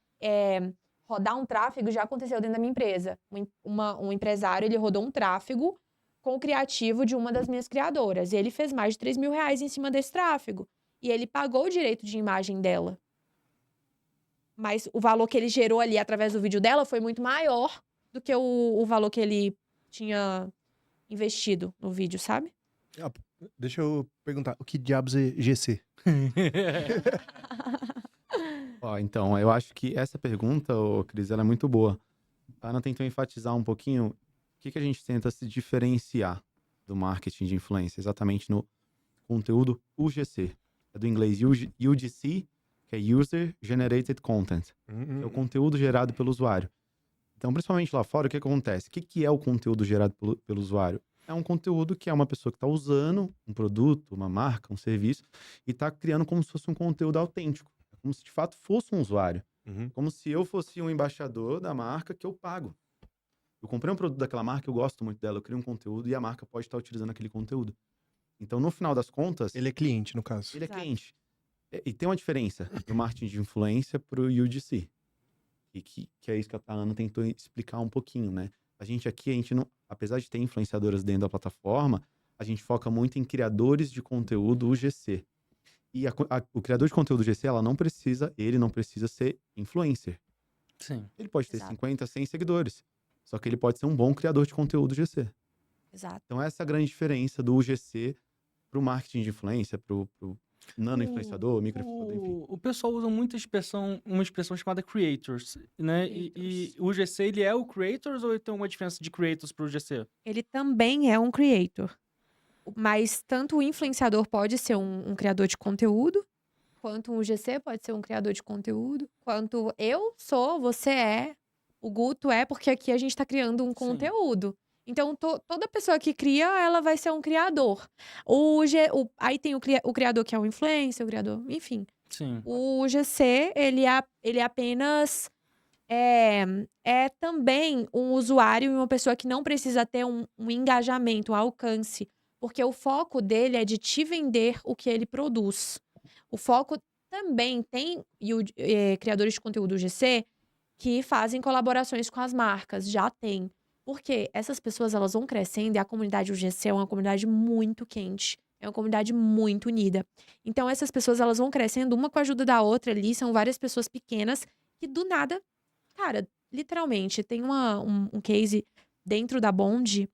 rodar um tráfego, já aconteceu dentro da minha empresa. Um empresário, ele rodou um tráfego com o criativo de uma das minhas criadoras. E ele fez mais de 3 mil reais em cima desse tráfego. E ele pagou o direito de imagem dela. Mas o valor que ele gerou ali através do vídeo dela foi muito maior do que o valor que ele tinha investido no vídeo, sabe? Deixa eu perguntar, o que diabos é GC? Ó, então, eu acho que essa pergunta, Cris, ela é muito boa. A Ana tentou enfatizar um pouquinho o que a gente tenta se diferenciar do marketing de influência, exatamente no conteúdo UGC. É do inglês UGC, que é User Generated Content, que é o conteúdo gerado pelo usuário. Então, principalmente lá fora, o que acontece? O que é o conteúdo gerado pelo usuário? é um conteúdo que é uma pessoa que está usando um produto, uma marca, um serviço, e está criando como se fosse um conteúdo autêntico. É como se de fato fosse um usuário. Uhum. Como se eu fosse um embaixador da marca que eu pago. Eu comprei um produto daquela marca, eu gosto muito dela, eu crio um conteúdo e a marca pode estar utilizando aquele conteúdo. Então, no final das contas, Ele é cliente, no caso. ele é Exato. cliente. E tem uma diferença do marketing de influência para o UGC. Que é isso que a Ana tentou explicar um pouquinho, né? A gente não, apesar de ter influenciadoras dentro da plataforma, a gente foca muito em criadores de conteúdo UGC. E o criador de conteúdo UGC, ele não precisa ser influencer. Sim. Ele pode ter Exato. 50, 100 seguidores. Só que ele pode ser um bom criador de conteúdo UGC. Exato. Então, essa é a grande diferença do UGC pro marketing de influência, pro nano-influenciador, micro-influenciador, enfim. O pessoal usa uma expressão chamada creators, né? E o GC, ele é o creators ou ele tem uma diferença de creators pro GC? Ele também é um creator. Mas tanto o influenciador pode ser um criador de conteúdo, quanto um GC pode ser um criador de conteúdo, quanto eu sou, você é, o Guto é, porque aqui a gente tá criando um conteúdo. Então, toda pessoa que cria, ela vai ser um criador. Aí tem o criador que é o influencer, o criador, enfim. Sim. O GC, ele é apenas... É também um usuário e uma pessoa que não precisa ter um engajamento, um alcance. Porque o foco dele é de te vender o que ele produz. O foco também tem criadores de conteúdo GC que fazem colaborações com as marcas. Já tem. Porque essas pessoas, elas vão crescendo e a comunidade UGC é uma comunidade muito quente. É uma comunidade muito unida. Então, essas pessoas, elas vão crescendo uma com a ajuda da outra ali. São várias pessoas pequenas que, do nada, cara, literalmente, tem um case dentro da Bond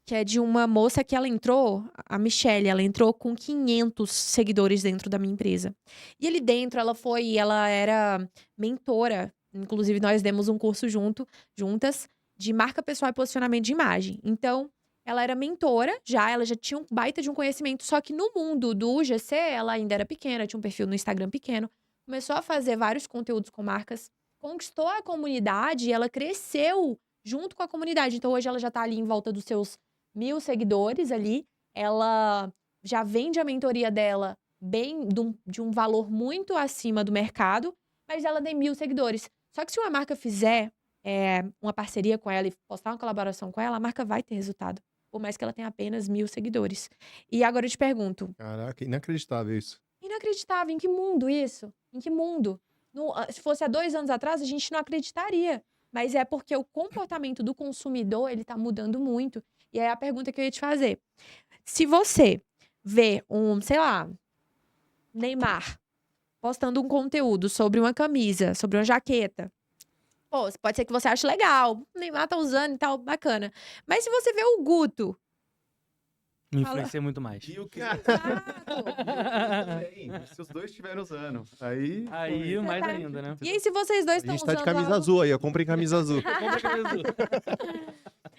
que é de uma moça que ela entrou, a Michelle, ela entrou com 500 seguidores dentro da minha empresa. E ali dentro, ela era mentora. Inclusive, nós demos um curso juntas, de marca pessoal e posicionamento de imagem. Então, ela era mentora, ela já tinha um baita de um conhecimento, só que no mundo do UGC, ela ainda era pequena, tinha um perfil no Instagram pequeno, começou a fazer vários conteúdos com marcas, conquistou a comunidade e ela cresceu junto com a comunidade. Então, hoje ela já tá ali em volta dos seus 1.000 seguidores ali, ela já vende a mentoria dela bem de um valor muito acima do mercado, mas ela tem 1.000 seguidores. Só que se uma marca fizer uma parceria com ela e postar uma colaboração com ela, a marca vai ter resultado, por mais que ela tenha apenas 1.000 seguidores. E agora eu te pergunto... Caraca, inacreditável isso. Inacreditável, em que mundo isso? Em que mundo? Se fosse há 2 anos atrás, a gente não acreditaria. Mas é porque o comportamento do consumidor, ele tá mudando muito. E aí a pergunta que eu ia te fazer. Se você vê sei lá, Neymar postando um conteúdo sobre uma camisa, sobre uma jaqueta, pô, pode ser que você ache legal. O Neymar tá usando e tal, bacana. Mas se você vê o Guto... Me influencia muito mais. E o que? Exato. Se os dois estiverem usando, aí... Aí, Você mais tá- ainda, né? E aí, se vocês dois A estão gente usando... tá de camisa azul aí, eu comprei camisa azul.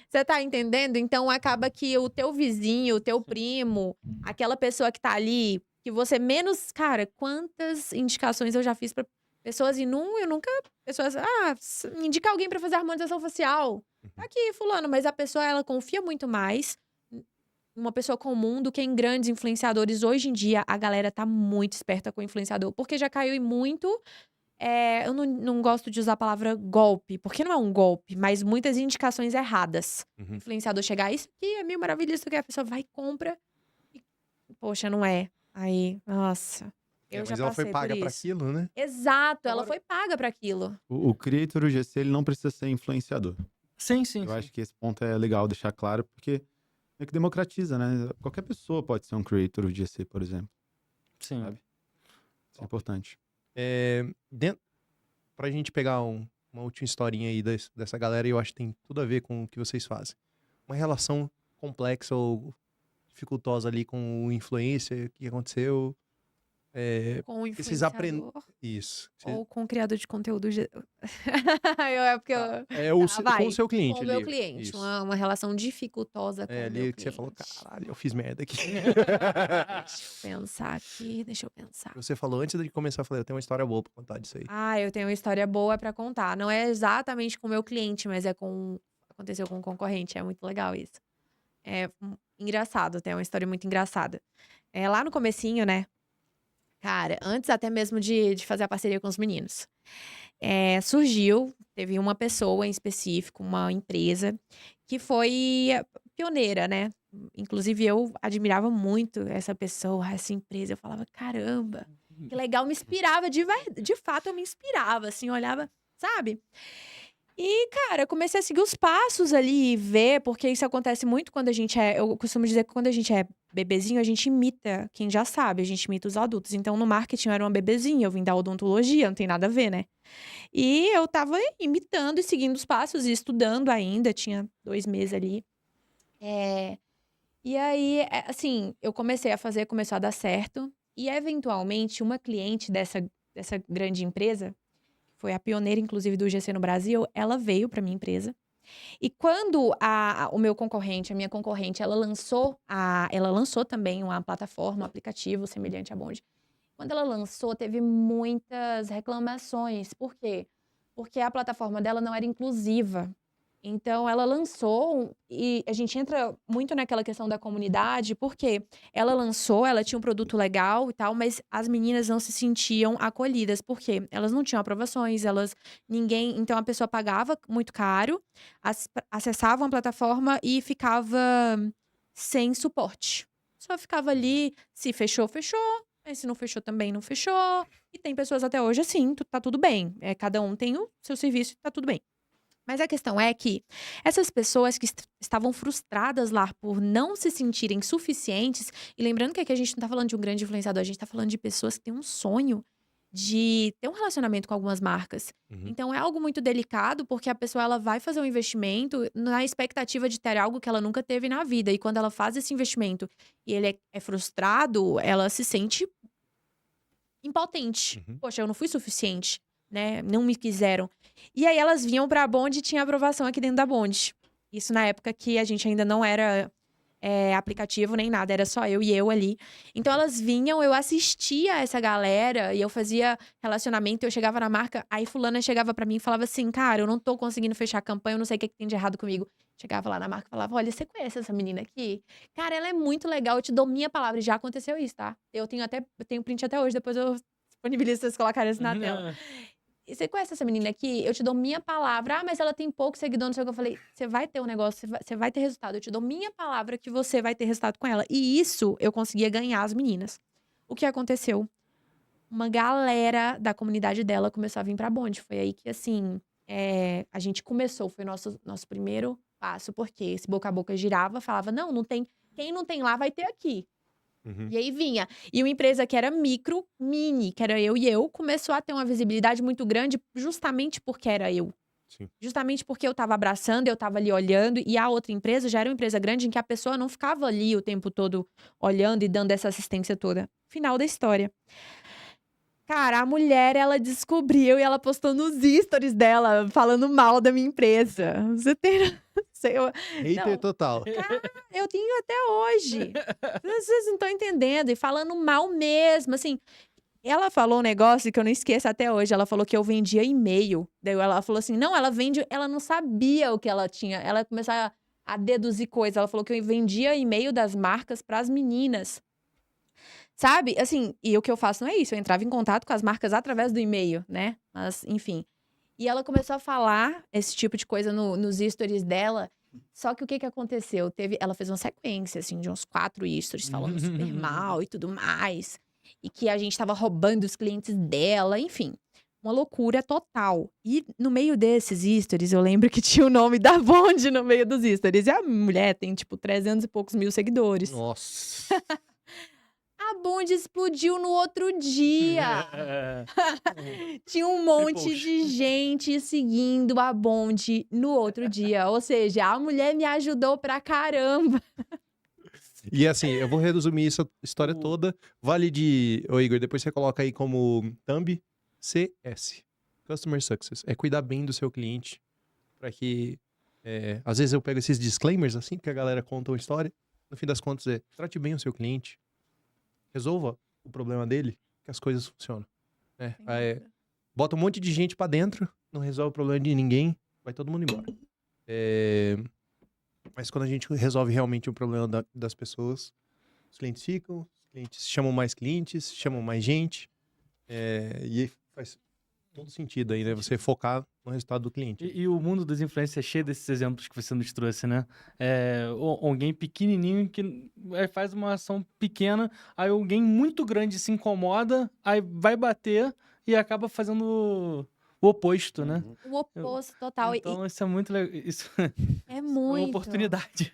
Você tá entendendo? Então, acaba que o teu vizinho, o teu primo, aquela pessoa que tá ali, que você menos... Cara, quantas indicações eu já fiz pra pessoas e eu nunca... Pessoas, indica alguém pra fazer harmonização facial. Tá aqui, fulano. Mas a pessoa, ela confia muito mais uma pessoa comum do que em grandes influenciadores. Hoje em dia, a galera tá muito esperta com o influenciador, porque já caiu em muito... eu não gosto de usar a palavra golpe, porque não é um golpe, mas muitas indicações erradas. Uhum. Influenciador chegar, isso aqui é mil maravilhas, isso aqui, a pessoa vai e compra. E, poxa, não é. Aí, nossa. Eu já Mas ela foi passei paga por pra isso. aquilo, né? Exato, ela Agora- foi paga pra aquilo. O creator UGC, ele não precisa ser influenciador. Sim, sim. Eu sim. acho que esse ponto é legal deixar claro, porque é que democratiza, né? Qualquer pessoa pode ser um creator UGC, por exemplo. Sim. Sabe? Isso é importante. Pra gente pegar uma última historinha aí dessa galera, eu acho que tem tudo a ver com o que vocês fazem. Uma relação complexa ou dificultosa ali com o influencer, o que aconteceu. Com o que vocês aprendem. influenciador Isso. ou com o criador de conteúdo. Porque eu... Com o seu cliente Com o ali. meu cliente. Isso. Uma relação dificultosa com o meu Ali cliente. que você falou, caralho, eu fiz merda aqui. Deixa eu pensar aqui, deixa eu pensar. Você falou antes de começar, eu falei, eu tenho uma história boa pra contar disso aí. Eu tenho uma história boa pra contar. Não é exatamente com o meu cliente, mas aconteceu com um concorrente. É muito legal isso. Engraçado, tem uma história muito engraçada. Lá no comecinho, né? Cara, antes até mesmo de fazer a parceria com os meninos. Teve uma pessoa em específico, uma empresa, que foi pioneira, né? Inclusive, eu admirava muito essa pessoa, essa empresa. Eu falava, caramba, que legal, me inspirava, de fato, eu me inspirava, assim, olhava, sabe? E, cara, eu comecei a seguir os passos ali e ver, porque isso acontece muito quando a gente eu costumo dizer que quando a gente é bebezinho, a gente imita quem já sabe, a gente imita os adultos. Então, no marketing eu era uma bebezinha, eu vim da odontologia, não tem nada a ver, né? E eu tava imitando e seguindo os passos e estudando ainda, tinha 2 meses ali. E aí, assim, eu comecei a fazer, começou a dar certo. E, eventualmente, uma cliente dessa grande empresa, foi a pioneira, inclusive, do GC no Brasil, ela veio para minha empresa. E quando o meu concorrente, a minha concorrente, ela lançou também uma plataforma, um aplicativo semelhante à Bond. Quando ela lançou, teve muitas reclamações. Por quê? Porque a plataforma dela não era inclusiva. Então, ela lançou, e a gente entra muito naquela questão da comunidade, porque ela lançou, ela tinha um produto legal e tal, mas as meninas não se sentiam acolhidas, porque elas não tinham aprovações, então a pessoa pagava muito caro, acessava uma plataforma e ficava sem suporte. Só ficava ali, se fechou, fechou, mas se não fechou também, não fechou. E tem pessoas até hoje assim, tá tudo bem. Cada um tem o seu serviço e tá tudo bem. Mas a questão é que essas pessoas que estavam frustradas lá por não se sentirem suficientes, e lembrando que aqui a gente não tá falando de um grande influenciador, a gente tá falando de pessoas que têm um sonho de ter um relacionamento com algumas marcas. Então é algo muito delicado, porque a pessoa ela vai fazer um investimento na expectativa de ter algo que ela nunca teve na vida. E quando ela faz esse investimento e ele é frustrado, ela se sente impotente. Poxa, eu não fui suficiente, né? Não me quiseram. E aí elas vinham pra Bond e tinha aprovação aqui dentro da Bond. Isso na época que a gente ainda não era aplicativo nem nada, era só eu e eu ali. Então elas vinham, eu assistia essa galera e eu fazia relacionamento, eu chegava na marca, aí fulana chegava pra mim e falava assim, cara, eu não tô conseguindo fechar a campanha, eu não sei o que tem de errado comigo. Chegava lá na marca e falava, olha, você conhece essa menina aqui? Cara, ela é muito legal, eu te dou minha palavra. E já aconteceu isso, tá? Eu tenho print até hoje, depois eu disponibilizo se vocês colocarem isso na tela. E você conhece essa menina aqui? Eu te dou minha palavra. Ah, mas ela tem pouco seguidor, não sei o que. Eu falei, você vai ter um negócio, você vai ter resultado. Eu te dou minha palavra que você vai ter resultado com ela. E isso eu conseguia ganhar as meninas. O que aconteceu? Uma galera da comunidade dela começou a vir pra Bond. Foi aí que, assim, a gente começou. Foi nosso primeiro passo. Porque esse boca a boca girava, falava, não tem. Quem não tem lá vai ter aqui. E aí vinha. E uma empresa que era mini, que era eu e eu, começou a ter uma visibilidade muito grande justamente porque era eu. Sim. Justamente porque eu tava abraçando, eu tava ali olhando, e a outra empresa já era uma empresa grande em que a pessoa não ficava ali o tempo todo olhando e dando essa assistência toda. Final da história. Cara, a mulher, ela descobriu e ela postou nos stories dela, falando mal da minha empresa. Você tem... Hater total. Cara, eu tenho até hoje. Vocês não estão entendendo. E falando mal mesmo, assim. Ela falou um negócio que eu não esqueço até hoje. Ela falou que eu vendia e-mail. Daí ela falou assim, não, ela vende... Ela não sabia o que ela tinha. Ela começou a deduzir coisas. Ela falou que eu vendia e-mail das marcas para as meninas. Sabe? Assim, e o que eu faço não é isso. Eu entrava em contato com as marcas através do e-mail, né? Mas, enfim. E ela começou a falar esse tipo de coisa nos stories dela. Só que o que aconteceu? Ela fez uma sequência, assim, de uns 4 stories falando super mal e tudo mais. E que a gente tava roubando os clientes dela, enfim. Uma loucura total. E no meio desses stories, eu lembro que tinha o nome da Bond no meio dos stories. E a mulher tem, tipo, 300 e poucos mil seguidores. Nossa. A Bond explodiu no outro dia. Tinha um monte de gente seguindo a Bond no outro dia. Ou seja, a mulher me ajudou pra caramba. E assim, eu vou resumir essa história toda. Vale de... Ô, Igor, depois você coloca aí como thumb CS. Customer Success. É cuidar bem do seu cliente. Pra que... às vezes eu pego esses disclaimers, assim, que a galera conta uma história. No fim das contas trate bem o seu cliente. Resolva o problema dele, que as coisas funcionam. Bota um monte de gente pra dentro, não resolve o problema de ninguém, vai todo mundo embora. Mas quando a gente resolve realmente o problema das pessoas, os clientes ficam, os clientes chamam mais gente. E faz todo sentido aí, né? Você focar no resultado do cliente. E o mundo dos influencers é cheio desses exemplos que você nos trouxe, né? Alguém pequenininho que faz uma ação pequena, aí alguém muito grande se incomoda, aí vai bater e acaba fazendo o oposto, né? O oposto total. Então, isso é muito legal. Isso É é uma muito. oportunidade.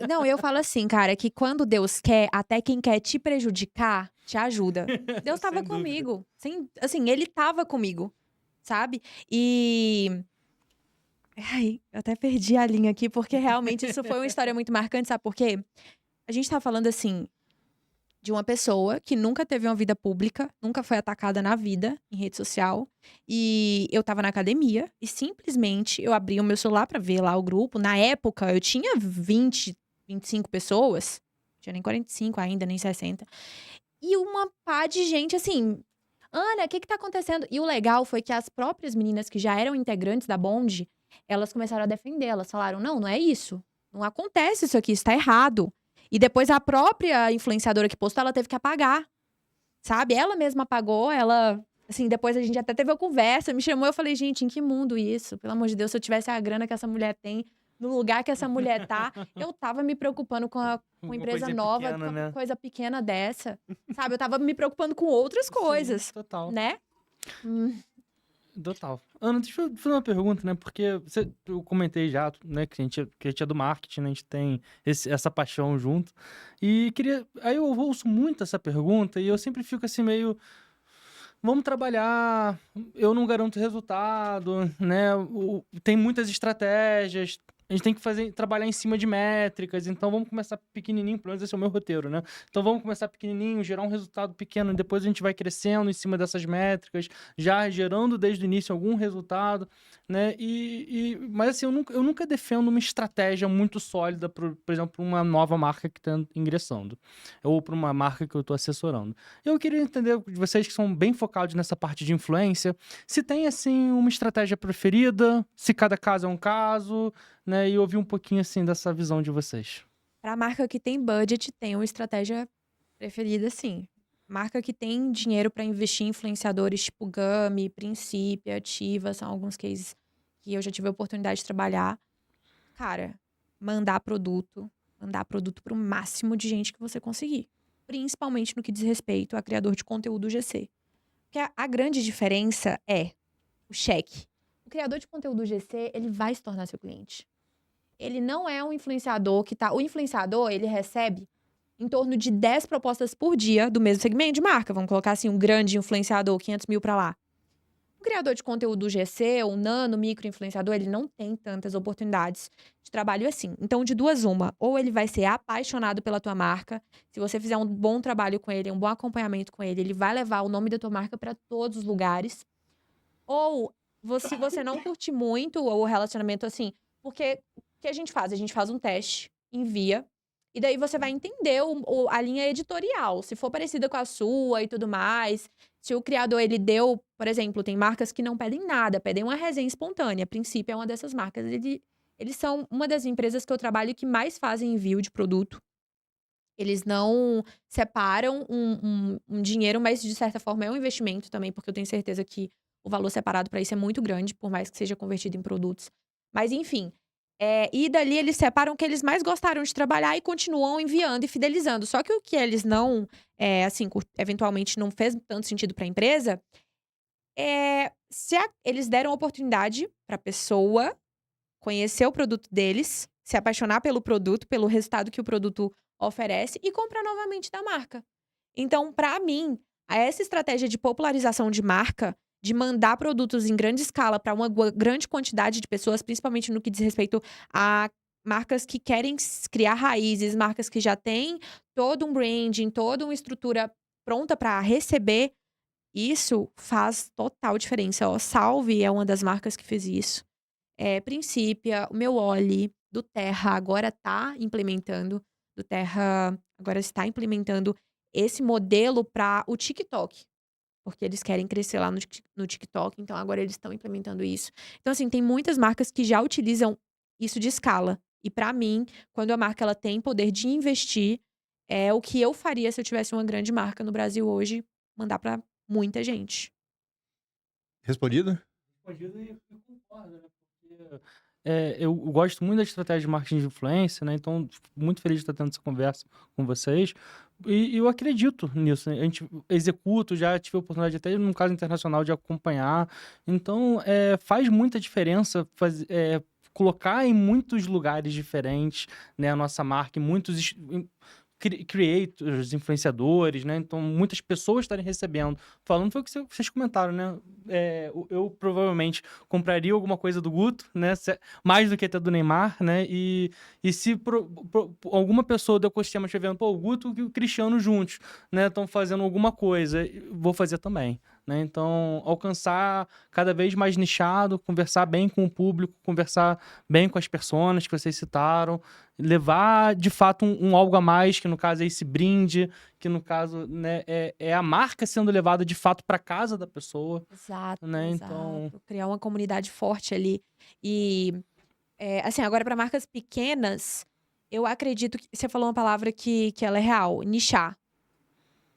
Não, eu falo assim, cara, que quando Deus quer, até quem quer te prejudicar, te ajuda. Deus tava Sem dúvida. comigo. Assim, ele tava comigo, sabe? E. Ai, eu até perdi a linha aqui, porque realmente isso foi uma história muito marcante, sabe por quê? A gente tá falando assim, de uma pessoa que nunca teve uma vida pública, nunca foi atacada na vida, em rede social. E eu tava na academia e simplesmente eu abri o meu celular pra ver lá o grupo. Na época, eu tinha 20, 25 pessoas. Não tinha nem 45 ainda, nem 60. E uma pá de gente assim. Ana, o que tá acontecendo? E o legal foi que as próprias meninas que já eram integrantes da Bonde, elas começaram a defender. Elas falaram: não é isso. Não acontece isso aqui, isso tá errado. E depois a própria influenciadora que postou, ela teve que apagar. Sabe? Ela mesma apagou, ela. Assim, depois a gente até teve uma conversa, me chamou, eu falei, gente, em que mundo isso? Pelo amor de Deus, se eu tivesse a grana que essa mulher tem, no lugar que essa mulher tá, eu tava me preocupando com a Uma empresa coisinha nova, pequena, com né? coisa pequena dessa. Sabe? Eu tava me preocupando com outras coisas, Sim, total. né? Total. Ana, deixa eu fazer uma pergunta, né? Porque eu comentei já, né, que a gente é do marketing, né? A gente tem essa paixão junto. E queria. Aí eu ouço muito essa pergunta e eu sempre fico assim meio. Vamos trabalhar, eu não garanto resultado, né? Tem muitas estratégias, a gente tem que trabalhar em cima de métricas, então vamos começar pequenininho, pelo menos esse é o meu roteiro, né? Então vamos começar pequenininho, gerar um resultado pequeno, e depois a gente vai crescendo em cima dessas métricas, já gerando desde o início algum resultado, né? Mas assim, eu nunca defendo uma estratégia muito sólida, por exemplo, para uma nova marca que está ingressando, ou para uma marca que eu estou assessorando. Eu queria entender de vocês que são bem focados nessa parte de influência, se tem, assim, uma estratégia preferida, se cada caso é um caso, né? E ouvir um pouquinho, assim, dessa visão de vocês. Pra marca que tem budget, tem uma estratégia preferida, sim. Marca que tem dinheiro pra investir em influenciadores tipo Gami, Princípio, Ativa, são alguns cases que eu já tive a oportunidade de trabalhar. Cara, mandar produto pro máximo de gente que você conseguir. Principalmente no que diz respeito a criador de conteúdo GC. Porque a grande diferença é o cheque. O criador de conteúdo GC, ele vai se tornar seu cliente. Ele não é um influenciador que tá... O influenciador, ele recebe em torno de 10 propostas por dia do mesmo segmento de marca. Vamos colocar assim, um grande influenciador, 500 mil pra lá. O criador de conteúdo GC, ou nano, micro influenciador, ele não tem tantas oportunidades de trabalho assim. Então, de duas uma. Ou ele vai ser apaixonado pela tua marca. Se você fizer um bom trabalho com ele, um bom acompanhamento com ele vai levar o nome da tua marca pra todos os lugares. Ou, se você não curte muito o relacionamento assim, porque o que a gente faz? A gente faz um teste, envia, e daí você vai entender a linha editorial, se for parecida com a sua e tudo mais. Se o criador, ele deu, por exemplo, tem marcas que não pedem nada, pedem uma resenha espontânea. A Princípio é uma dessas marcas. Eles são uma das empresas que eu trabalho que mais fazem envio de produto. Eles não separam um dinheiro, mas de certa forma é um investimento também, porque eu tenho certeza que o valor separado para isso é muito grande, por mais que seja convertido em produtos. Mas enfim, e dali eles separam o que eles mais gostaram de trabalhar e continuam enviando e fidelizando. Só que o que eles não, assim, eventualmente não fez tanto sentido para a empresa, eles deram oportunidade para a pessoa conhecer o produto deles, se apaixonar pelo produto, pelo resultado que o produto oferece e comprar novamente da marca. Então, para mim, essa estratégia de popularização de marca, de mandar produtos em grande escala para uma grande quantidade de pessoas, principalmente no que diz respeito a marcas que querem criar raízes, marcas que já têm todo um branding, toda uma estrutura pronta para receber, isso faz total diferença. Ó, Salve é uma das marcas que fez isso. Princípia, o meu Oli, do Terra agora está implementando, está implementando esse modelo para o TikTok, porque eles querem crescer lá no TikTok, então agora eles estão implementando isso. Então, assim, tem muitas marcas que já utilizam isso de escala. E pra mim, quando a marca ela tem poder de investir, é o que eu faria se eu tivesse uma grande marca no Brasil hoje, mandar pra muita gente. Respondido? Respondido e concordo, né? Porque eu gosto muito da estratégia de marketing de influência, né? Então, fico muito feliz de estar tendo essa conversa com vocês. E eu acredito nisso, né? A gente executo, já tive a oportunidade até no caso internacional de acompanhar. Então, faz muita diferença colocar em muitos lugares diferentes, né, a nossa marca, em muitos creators, influenciadores, né? Então, muitas pessoas estarem recebendo. Falando foi o que vocês comentaram, né? Eu provavelmente compraria alguma coisa do Guto, né? Mais do que até do Neymar, né? E se alguma pessoa do ecossistema estiver vendo, pô, o Guto e o Cristiano juntos, né? Estão fazendo alguma coisa, vou fazer também. Né? Então, alcançar cada vez mais nichado, conversar bem com o público, conversar bem com as pessoas que vocês citaram, levar, de fato, um algo a mais, que no caso é esse brinde, que no caso, né, é a marca sendo levada, de fato, para casa da pessoa. Exato, Né? exato. Então, Criar uma comunidade forte ali. E, assim, agora para marcas pequenas, eu acredito que você falou uma palavra que ela é real, nichar.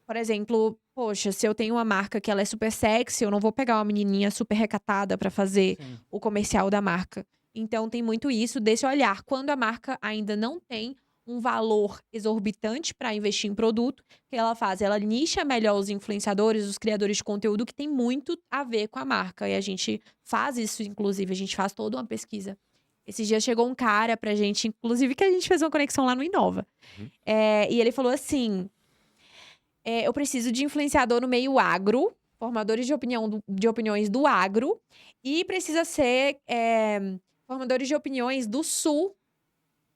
Por exemplo, poxa, se eu tenho uma marca que ela é super sexy, eu não vou pegar uma menininha super recatada para fazer sim. o comercial da marca. Então tem muito isso desse olhar. Quando a marca ainda não tem um valor exorbitante para investir em produto, o que ela faz? Ela nicha melhor os influenciadores, os criadores de conteúdo que tem muito a ver com a marca. E a gente faz isso, inclusive, a gente faz toda uma pesquisa. Esses dias chegou um cara pra gente, inclusive, que a gente fez uma conexão lá no Inova. Uhum. E ele falou assim: eu preciso de influenciador no meio agro, formadores de opiniões do agro, e precisa ser formadores de opiniões do sul.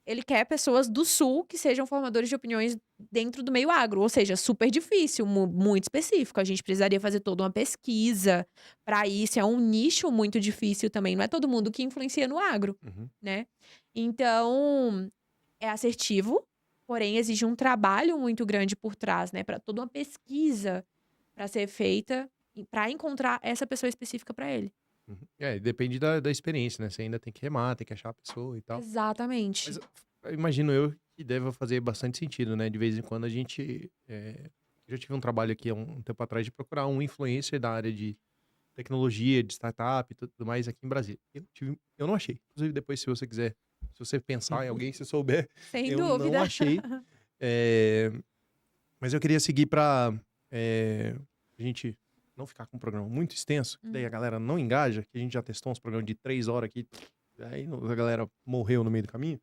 Ele quer pessoas do sul que sejam formadores de opiniões dentro do meio agro, ou seja, super difícil, muito específico. A gente precisaria fazer toda uma pesquisa para isso. É um nicho muito difícil também. Não é todo mundo que influencia no agro, Uhum. né? Então, é assertivo, porém exige um trabalho muito grande por trás, né? Para toda uma pesquisa para ser feita para encontrar essa pessoa específica para ele. Uhum. Depende da experiência, né? Você ainda tem que remar, tem que achar a pessoa e tal. Exatamente. Mas imagino eu que deva fazer bastante sentido, né? De vez em quando a gente. Eu já tive um trabalho aqui há um tempo atrás de procurar um influencer da área de tecnologia, de startup e tudo mais aqui em Brasília. Eu não achei. Inclusive, depois, se você quiser, se você pensar em alguém, se souber, Sem eu dúvida. não achei. Mas eu queria seguir pra a gente não ficar com um programa muito extenso, que daí a galera não engaja, que a gente já testou uns programas de 3 horas aqui, aí a galera morreu no meio do caminho.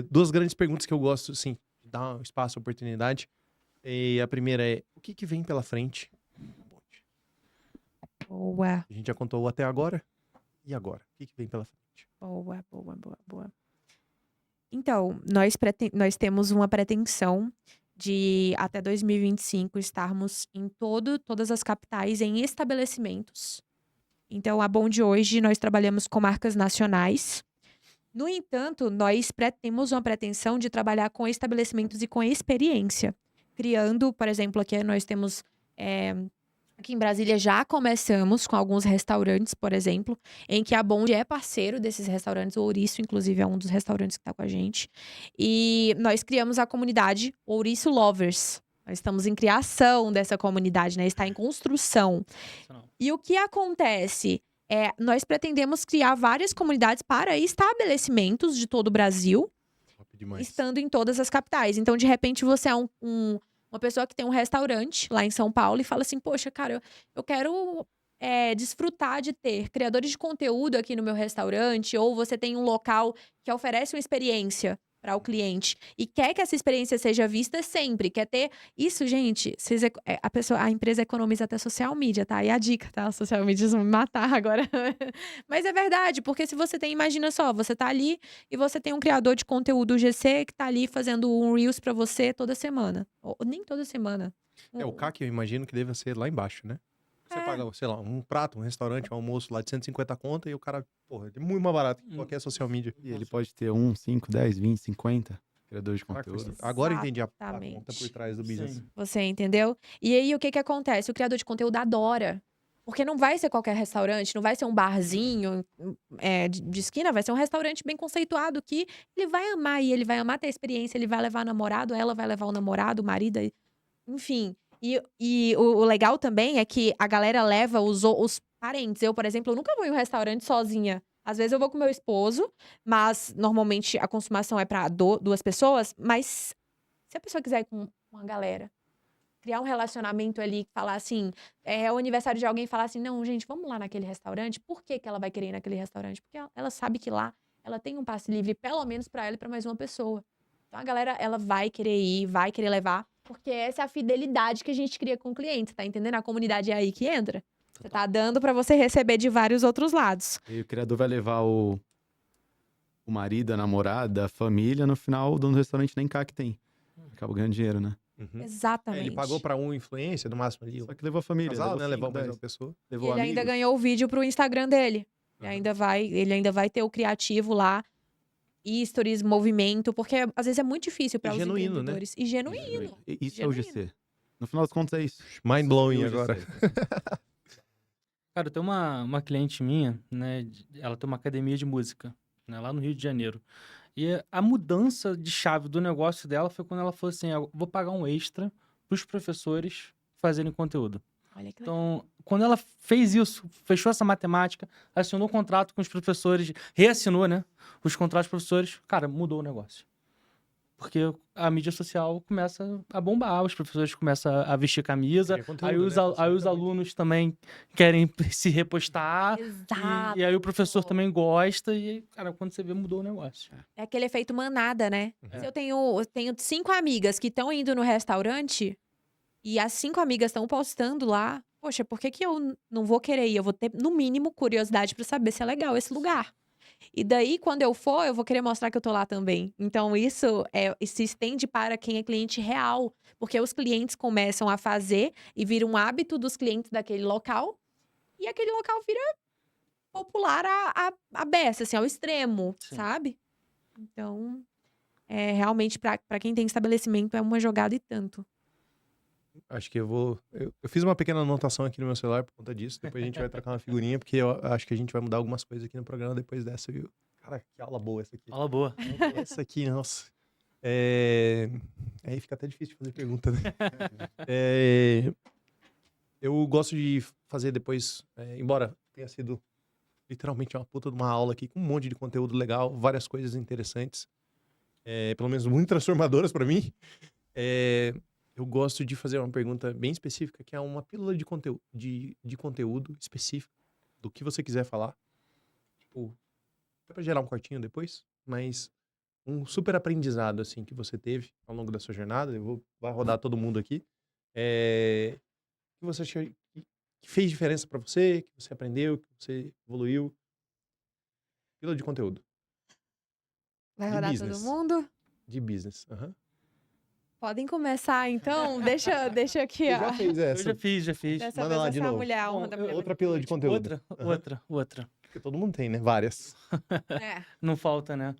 Duas grandes perguntas que eu gosto, assim, de dar um espaço, oportunidade. E a primeira é, o que vem pela frente? Boa, A gente já contou o até agora. E agora? O que vem pela frente? boa. Então, nós temos uma pretensão de, até 2025, estarmos em todas as capitais em estabelecimentos. Então, a Bond hoje, nós trabalhamos com marcas nacionais. No entanto, nós temos uma pretensão de trabalhar com estabelecimentos e com experiência. Criando, por exemplo, aqui nós temos... Aqui em Brasília já começamos com alguns restaurantes, por exemplo, em que a Bond é parceiro desses restaurantes. O Ouriço, inclusive, é um dos restaurantes que está com a gente. E nós criamos a comunidade Ouriço Lovers. Nós estamos em criação dessa comunidade, né? Está em construção. E o que acontece? Nós pretendemos criar várias comunidades para estabelecimentos de todo o Brasil, estando em todas as capitais. Então, de repente, você é uma pessoa que tem um restaurante lá em São Paulo e fala assim, poxa, cara, eu quero desfrutar de ter criadores de conteúdo aqui no meu restaurante, ou você tem um local que oferece uma experiência para o cliente e quer que essa experiência seja vista sempre, quer ter isso, gente, a empresa economiza até social media, tá? E a dica, tá? Social media vão me matar agora. Mas é verdade, porque se você imagina só, você tá ali e você tem um criador de conteúdo GC que tá ali fazendo um Reels pra você toda semana. Ou nem toda semana. O CAC eu imagino que deve ser lá embaixo, né? Você paga, sei lá, um prato, um restaurante, um almoço lá de 150 conto e o cara, porra, é muito mais barato que qualquer social media. E ele pode ter 1, 5, 10, 20, 50 criadores de conteúdo. Agora eu entendi a conta por trás do business. Sim. Você entendeu? E aí, o que acontece? O criador de conteúdo adora. Porque não vai ser qualquer restaurante, não vai ser um barzinho de esquina, vai ser um restaurante bem conceituado que ele vai amar e ele vai amar ter experiência, ele vai levar namorado, ela vai levar o namorado, o marido, enfim. E o legal também é que a galera leva os parentes. Eu, por exemplo, eu nunca vou em um restaurante sozinha. Às vezes eu vou com meu esposo, mas normalmente a consumação é pra 2 pessoas. Mas se a pessoa quiser ir com uma galera, criar um relacionamento ali, falar assim, é o aniversário de alguém e falar assim, não, gente, vamos lá naquele restaurante. Por que que ela vai querer ir naquele restaurante? Porque ela sabe que lá ela tem um passe livre, pelo menos pra ela e pra mais uma pessoa. Então a galera, ela vai querer ir, vai querer levar, porque essa é a fidelidade que a gente cria com o cliente, tá entendendo? A comunidade é aí que entra. Você tá dando pra você receber de vários outros lados. E o criador vai levar o marido, a namorada, a família, no final, o dono do restaurante nem cá que tem. Acaba ganhando dinheiro, né? Uhum. Exatamente. Ele pagou pra um influência, no máximo ali. Só que levou a família. Casal, levou né? Levou 5, mais 10, uma pessoa. E levou ele ainda amigos. ganhou o vídeo pro Instagram dele. Aham. Ele ainda vai ter o criativo lá, stories, movimento, porque às vezes é muito difícil para E os genuíno, né? empreendedores. E genuíno. Isso é o GC. No final das contas, é isso. Mind blowing Isso é o agora. GC. Cara, tem uma cliente minha, né? Ela tem uma academia de música, né? Lá no Rio de Janeiro. E a mudança de chave do negócio dela foi quando ela falou assim, "Eu vou pagar um extra pros professores fazerem conteúdo." Olha que legal. Então, quando ela fez isso, fechou essa matemática, assinou um contrato com os professores, reassinou, né? Os contratos dos professores, cara, mudou o negócio. Porque a mídia social começa a bombar, os professores começam a vestir camisa, Cria conteúdo, aí os, né? aí os Facilita muito. alunos também querem se repostar, Exato. e aí o professor também gosta, e, cara, quando você vê, mudou o negócio. É aquele efeito manada, né? Uhum. Se eu tenho 5 amigas que estão indo no restaurante e as 5 amigas estão postando lá, poxa, por que que eu não vou querer ir? Eu vou ter, no mínimo, curiosidade pra saber se é legal esse lugar. E daí, quando eu for, eu vou querer mostrar que eu tô lá também. Então, isso se estende para quem é cliente real. Porque os clientes começam a fazer e vira um hábito dos clientes daquele local. E aquele local vira popular a beça, assim, ao extremo, Sim. sabe? Então, realmente, pra quem tem estabelecimento, é uma jogada e tanto. Acho que eu vou... Eu fiz uma pequena anotação aqui no meu celular por conta disso. Depois a gente vai trocar uma figurinha, porque eu acho que a gente vai mudar algumas coisas aqui no programa depois dessa, viu? Cara, que aula boa essa aqui. Fala boa. Essa aqui, nossa. Aí fica até difícil de fazer pergunta, né? Eu gosto de fazer depois, embora tenha sido literalmente uma puta de uma aula aqui, com um monte de conteúdo legal, várias coisas interessantes, pelo menos muito transformadoras pra mim. Eu gosto de fazer uma pergunta bem específica, que é uma pílula de conteúdo específico do que você quiser falar. Tipo, dá pra gerar um cortinho depois, mas um super aprendizado, assim, que você teve ao longo da sua jornada. Vai rodar todo mundo aqui. Que você achou que fez diferença pra você, que você aprendeu, que você evoluiu. Pílula de conteúdo. Vai De rodar business. todo mundo? De business. Aham. Podem começar, então. Deixa aqui, Você ó. já fez Eu essa. já fiz. Dessa Manda vez lá vai de ser a novo. mulher, a honra Bom, da mulher. Outra pílula de conteúdo. Outra. Porque todo mundo tem, né? Várias. É. Não falta, né?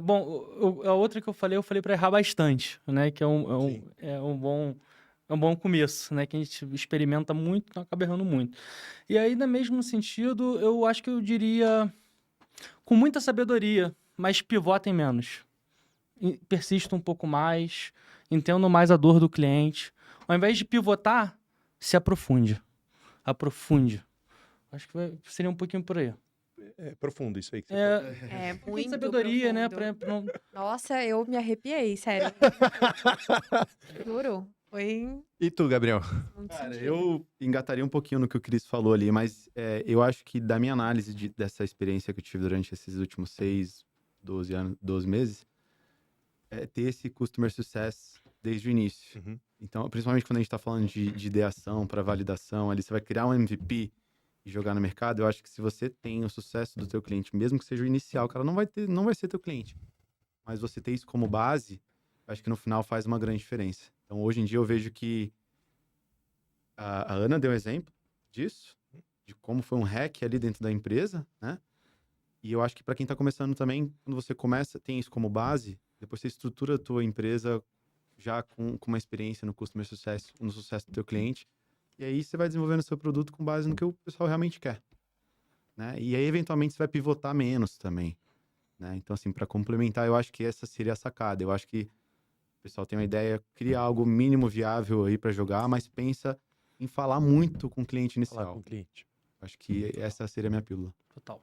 Bom, a outra que eu falei para errar bastante, né? Que Sim. é um bom começo, né? Que a gente experimenta muito, então acaba errando muito. E aí, no mesmo sentido, eu acho que eu diria com muita sabedoria, mas pivotem menos. Persista um pouco mais, entendam mais a dor do cliente. Ao invés de pivotar, se aprofunde. Acho que seria um pouquinho por aí. É profundo isso aí que você falou. É Tem muito sabedoria, né? profundo. Pra não... Nossa, eu me arrepiei, sério. Juro. Foi E tu, Gabriel? muito Cara, sentido. eu engataria um pouquinho no que o Cris falou ali, mas eu acho que da minha análise dessa experiência que eu tive durante esses últimos 6, 12 meses, é ter esse customer success desde o início. Uhum. Então, principalmente quando a gente está falando de ideação para validação, ali você vai criar um MVP e jogar no mercado, eu acho que se você tem o sucesso do teu cliente, mesmo que seja o inicial, cara, não vai ser teu cliente. Mas você ter isso como base, eu acho que no final faz uma grande diferença. Então, hoje em dia eu vejo que a Ana deu um exemplo disso, de como foi um hack ali dentro da empresa, né? E eu acho que para quem está começando também, quando você começa, tem isso como base, depois você estrutura a tua empresa já com uma experiência no customer success, no sucesso do teu cliente, E aí você vai desenvolvendo o seu produto com base no que o pessoal realmente quer, né? E aí, eventualmente, você vai pivotar menos também, né? Então, assim, para complementar, eu acho que essa seria a sacada. Eu acho que o pessoal tem uma ideia, cria algo mínimo viável aí para jogar, mas pensa em falar muito com o cliente Falar inicial. com o cliente. Acho que essa seria a minha pílula. Total.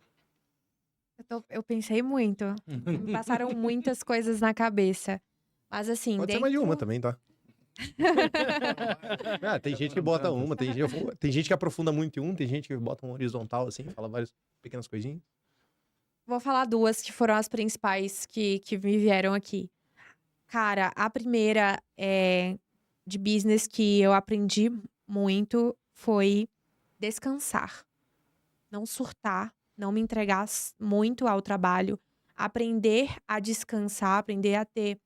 Eu pensei muito. Me passaram muitas coisas na cabeça. Mas assim, Pode ser mais de uma também, tá? Ah, tem gente que bota uma, tem gente que aprofunda muito em um, tem gente que bota um horizontal, assim, fala várias pequenas coisinhas. Vou falar duas que foram as principais que me vieram aqui. Cara, a primeira de business que eu aprendi muito foi descansar. Não surtar, não me entregar muito ao trabalho. Aprender a descansar, aprender a ter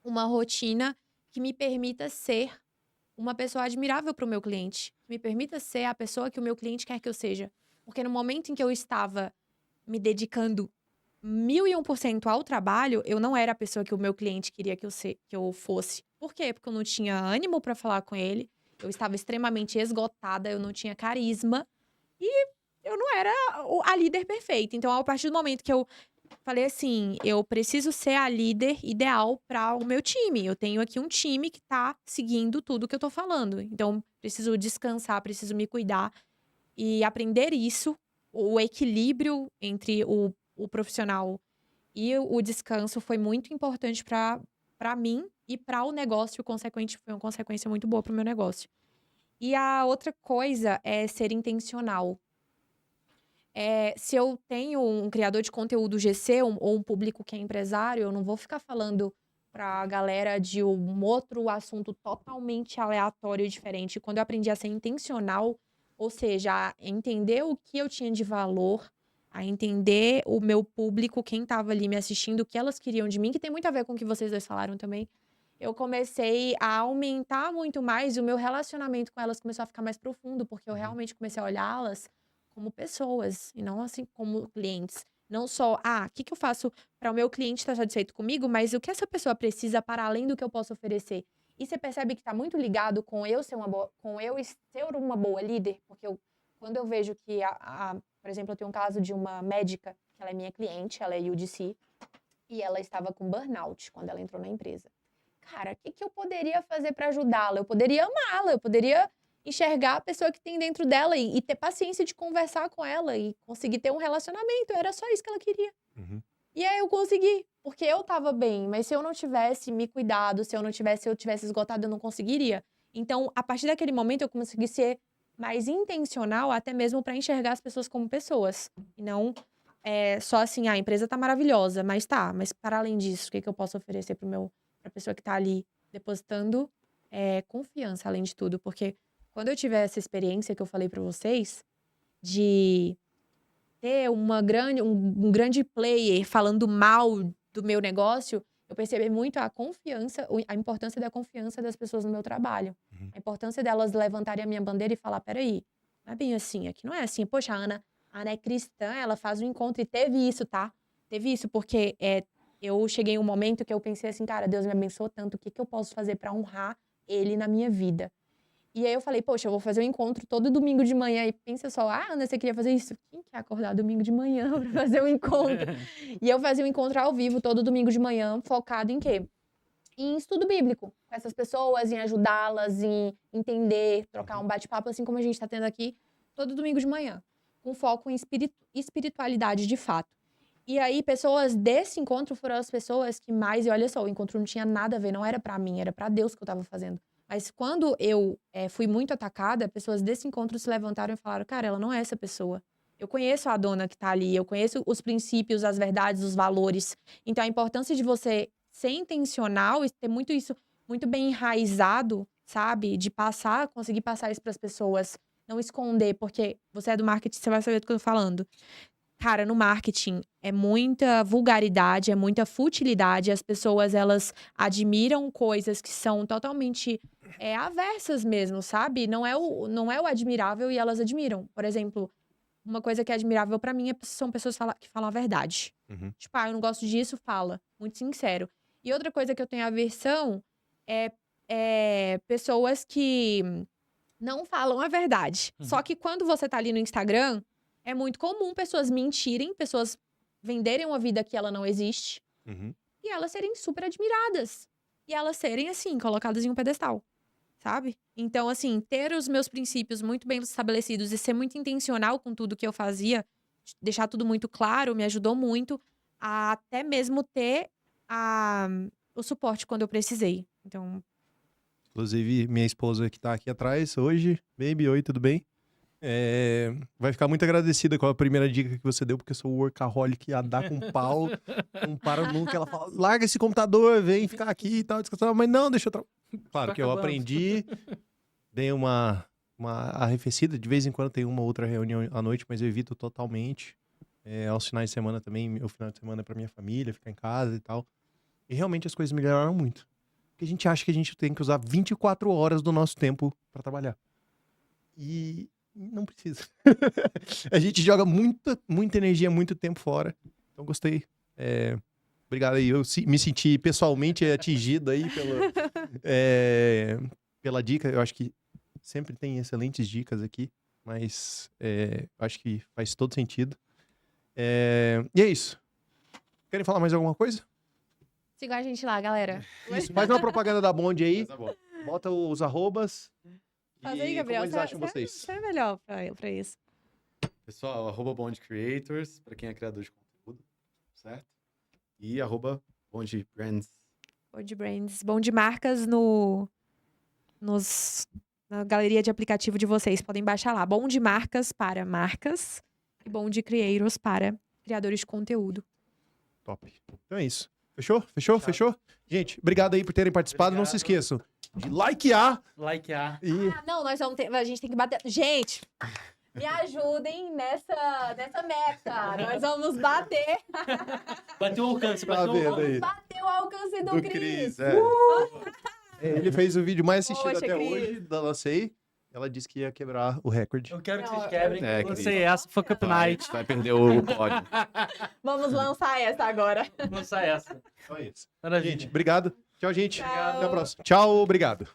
uma rotina que me permita ser uma pessoa admirável para o meu cliente. Que me permita ser a pessoa que o meu cliente quer que eu seja. Porque no momento em que eu estava me dedicando 1001% ao trabalho, eu não era a pessoa que o meu cliente queria que eu fosse. Por quê? Porque eu não tinha ânimo para falar com ele, eu estava extremamente esgotada, eu não tinha carisma e eu não era a líder perfeita. Então, a partir do momento que eu falei assim, eu preciso ser a líder ideal para o meu time. Eu tenho aqui um time que tá seguindo tudo que eu tô falando. Então, preciso descansar, preciso me cuidar e aprender isso, o equilíbrio entre o profissional e o descanso foi muito importante para mim e para o negócio, consequente, foi uma consequência muito boa para o meu negócio. E a outra coisa é ser intencional. Se eu tenho um criador de conteúdo GC ou um público que é empresário, eu não vou ficar falando pra galera de um outro assunto totalmente aleatório e diferente. Quando eu aprendi a ser intencional, ou seja, a entender o que eu tinha de valor, a entender o meu público, quem estava ali me assistindo, o que elas queriam de mim, que tem muito a ver com o que vocês dois falaram também. Eu comecei a aumentar muito mais e o meu relacionamento com elas começou a ficar mais profundo, porque eu realmente comecei a olhá-las como pessoas e não assim como clientes. Não só, o que eu faço para o meu cliente estar satisfeito comigo, mas o que essa pessoa precisa para além do que eu posso oferecer. E você percebe que está muito ligado com eu ser uma boa líder, porque quando eu vejo que, por exemplo, eu tenho um caso de uma médica, que ela é minha cliente, ela é UDC, e ela estava com burnout quando ela entrou na empresa. Cara, o que eu poderia fazer para ajudá-la? Eu poderia amá-la, eu poderia enxergar a pessoa que tem dentro dela e ter paciência de conversar com ela e conseguir ter um relacionamento. Era só isso que ela queria. Uhum. E aí eu consegui, porque eu tava bem, mas se eu não tivesse me cuidado, se eu tivesse esgotado, eu não conseguiria. Então, a partir daquele momento, eu consegui ser mais intencional, até mesmo para enxergar as pessoas como pessoas. E não só assim, a empresa tá maravilhosa, mas para além disso, o que eu posso oferecer pra pessoa que tá ali depositando confiança, além de tudo. Porque quando eu tiver essa experiência que eu falei pra vocês, de ter um grande player falando mal do meu negócio, eu percebi muito a importância da confiança das pessoas no meu trabalho. Uhum. A importância delas levantarem a minha bandeira e falar, peraí, não é bem assim, aqui não é assim. Poxa, a Ana é cristã, ela faz um encontro e teve isso, tá? Teve isso, porque eu cheguei em um momento que eu pensei assim, cara, Deus me abençoou tanto, o que eu posso fazer pra honrar ele na minha vida? E aí eu falei, poxa, eu vou fazer um encontro todo domingo de manhã. E pensa só, Ana, você queria fazer isso? Quem quer acordar domingo de manhã pra fazer um encontro? E eu fazia um encontro ao vivo todo domingo de manhã, focado em quê? Em estudo bíblico, com essas pessoas, em ajudá-las, em entender, trocar um bate-papo, assim como a gente tá tendo aqui, todo domingo de manhã. Com foco em espiritualidade de fato. E aí, pessoas desse encontro foram as pessoas que mais... E olha só, o encontro não tinha nada a ver, não era pra mim, era pra Deus que eu tava fazendo. Mas quando eu fui muito atacada, pessoas desse encontro se levantaram e falaram, cara, ela não é essa pessoa. Eu conheço a dona que tá ali, eu conheço os princípios, as verdades, os valores. Então, a importância de você ser intencional e ter muito isso muito bem enraizado, sabe? De conseguir passar isso pras pessoas. Não esconder, porque você é do marketing, você vai saber do que eu tô falando. Cara, no marketing é muita vulgaridade, é muita futilidade. As pessoas, elas admiram coisas que são totalmente aversas mesmo, sabe? Não é o admirável e elas admiram. Por exemplo, uma coisa que é admirável pra mim são pessoas que falam a verdade. Uhum. Tipo, eu não gosto disso, fala. Muito sincero. E outra coisa que eu tenho aversão é pessoas que não falam a verdade. Só que quando você tá ali no Instagram, é muito comum pessoas mentirem, pessoas venderem uma vida que ela não existe Uhum. e elas serem super admiradas. E elas serem, assim, colocadas em um pedestal, sabe? Então, assim, ter os meus princípios muito bem estabelecidos e ser muito intencional com tudo que eu fazia, deixar tudo muito claro, me ajudou muito a até mesmo ter o suporte quando eu precisei. Então, Inclusive, minha esposa que tá aqui atrás hoje, baby, oi, tudo bem? Vai ficar muito agradecida com a primeira dica que você deu, porque eu sou workaholic, a dar com pau, não para nunca. Ela fala, larga esse computador, vem ficar aqui e tal, descansar. Mas não, deixa eu... Claro Tá que eu acabando. aprendi, dei uma arrefecida, de vez em quando tem uma outra reunião à noite, mas eu evito totalmente. Aos finais de semana também, o final de semana é pra minha família, ficar em casa e tal. E realmente as coisas melhoraram muito. Porque a gente acha que a gente tem que usar 24 horas do nosso tempo pra trabalhar. E não precisa. A gente joga muita energia, muito tempo fora. Então, gostei. Obrigado aí. Eu me senti pessoalmente atingido aí pela dica. Eu acho que sempre tem excelentes dicas aqui, mas acho que faz todo sentido. E é isso. Querem falar mais alguma coisa? sigam a gente lá, galera. Isso, faz uma propaganda da Bond aí, Mas tá bom. bota os arrobas. Faz aí, E Gabriel. como eles acham vocês? Você é melhor pra isso. Pessoal, @Bond Creators, pra quem é criador de conteúdo, certo? E @Bond Brands. Bond Brands, Bond Marcas na galeria de aplicativo de vocês. Podem baixar lá. Bond Marcas para marcas e Bond Creators para criadores de conteúdo. Top. Então é isso. Fechou? Fechou? Fechou? Gente, obrigado aí por terem participado. Não se Obrigado. esqueçam de likear Likear. e... Não, nós vamos ter. A gente tem que bater. Gente, me ajudem nessa meta. Nós vamos bater. Bateu o alcance, Tá bateu o vendo alcance. aí? Bater o alcance do Cris. Ele fez o vídeo mais assistido Poxa, até Cris. hoje da Lancei. Ela disse que ia quebrar o recorde. Eu quero que vocês Não, quebrem. Cris. Lancei essa, Fuck Up Night. Vai perder o pódio. Vamos lançar essa agora. Lança essa. Então é isso. Maravilha. Gente, obrigado. Tchau, gente. Tchau. Até a próxima. Tchau, obrigado.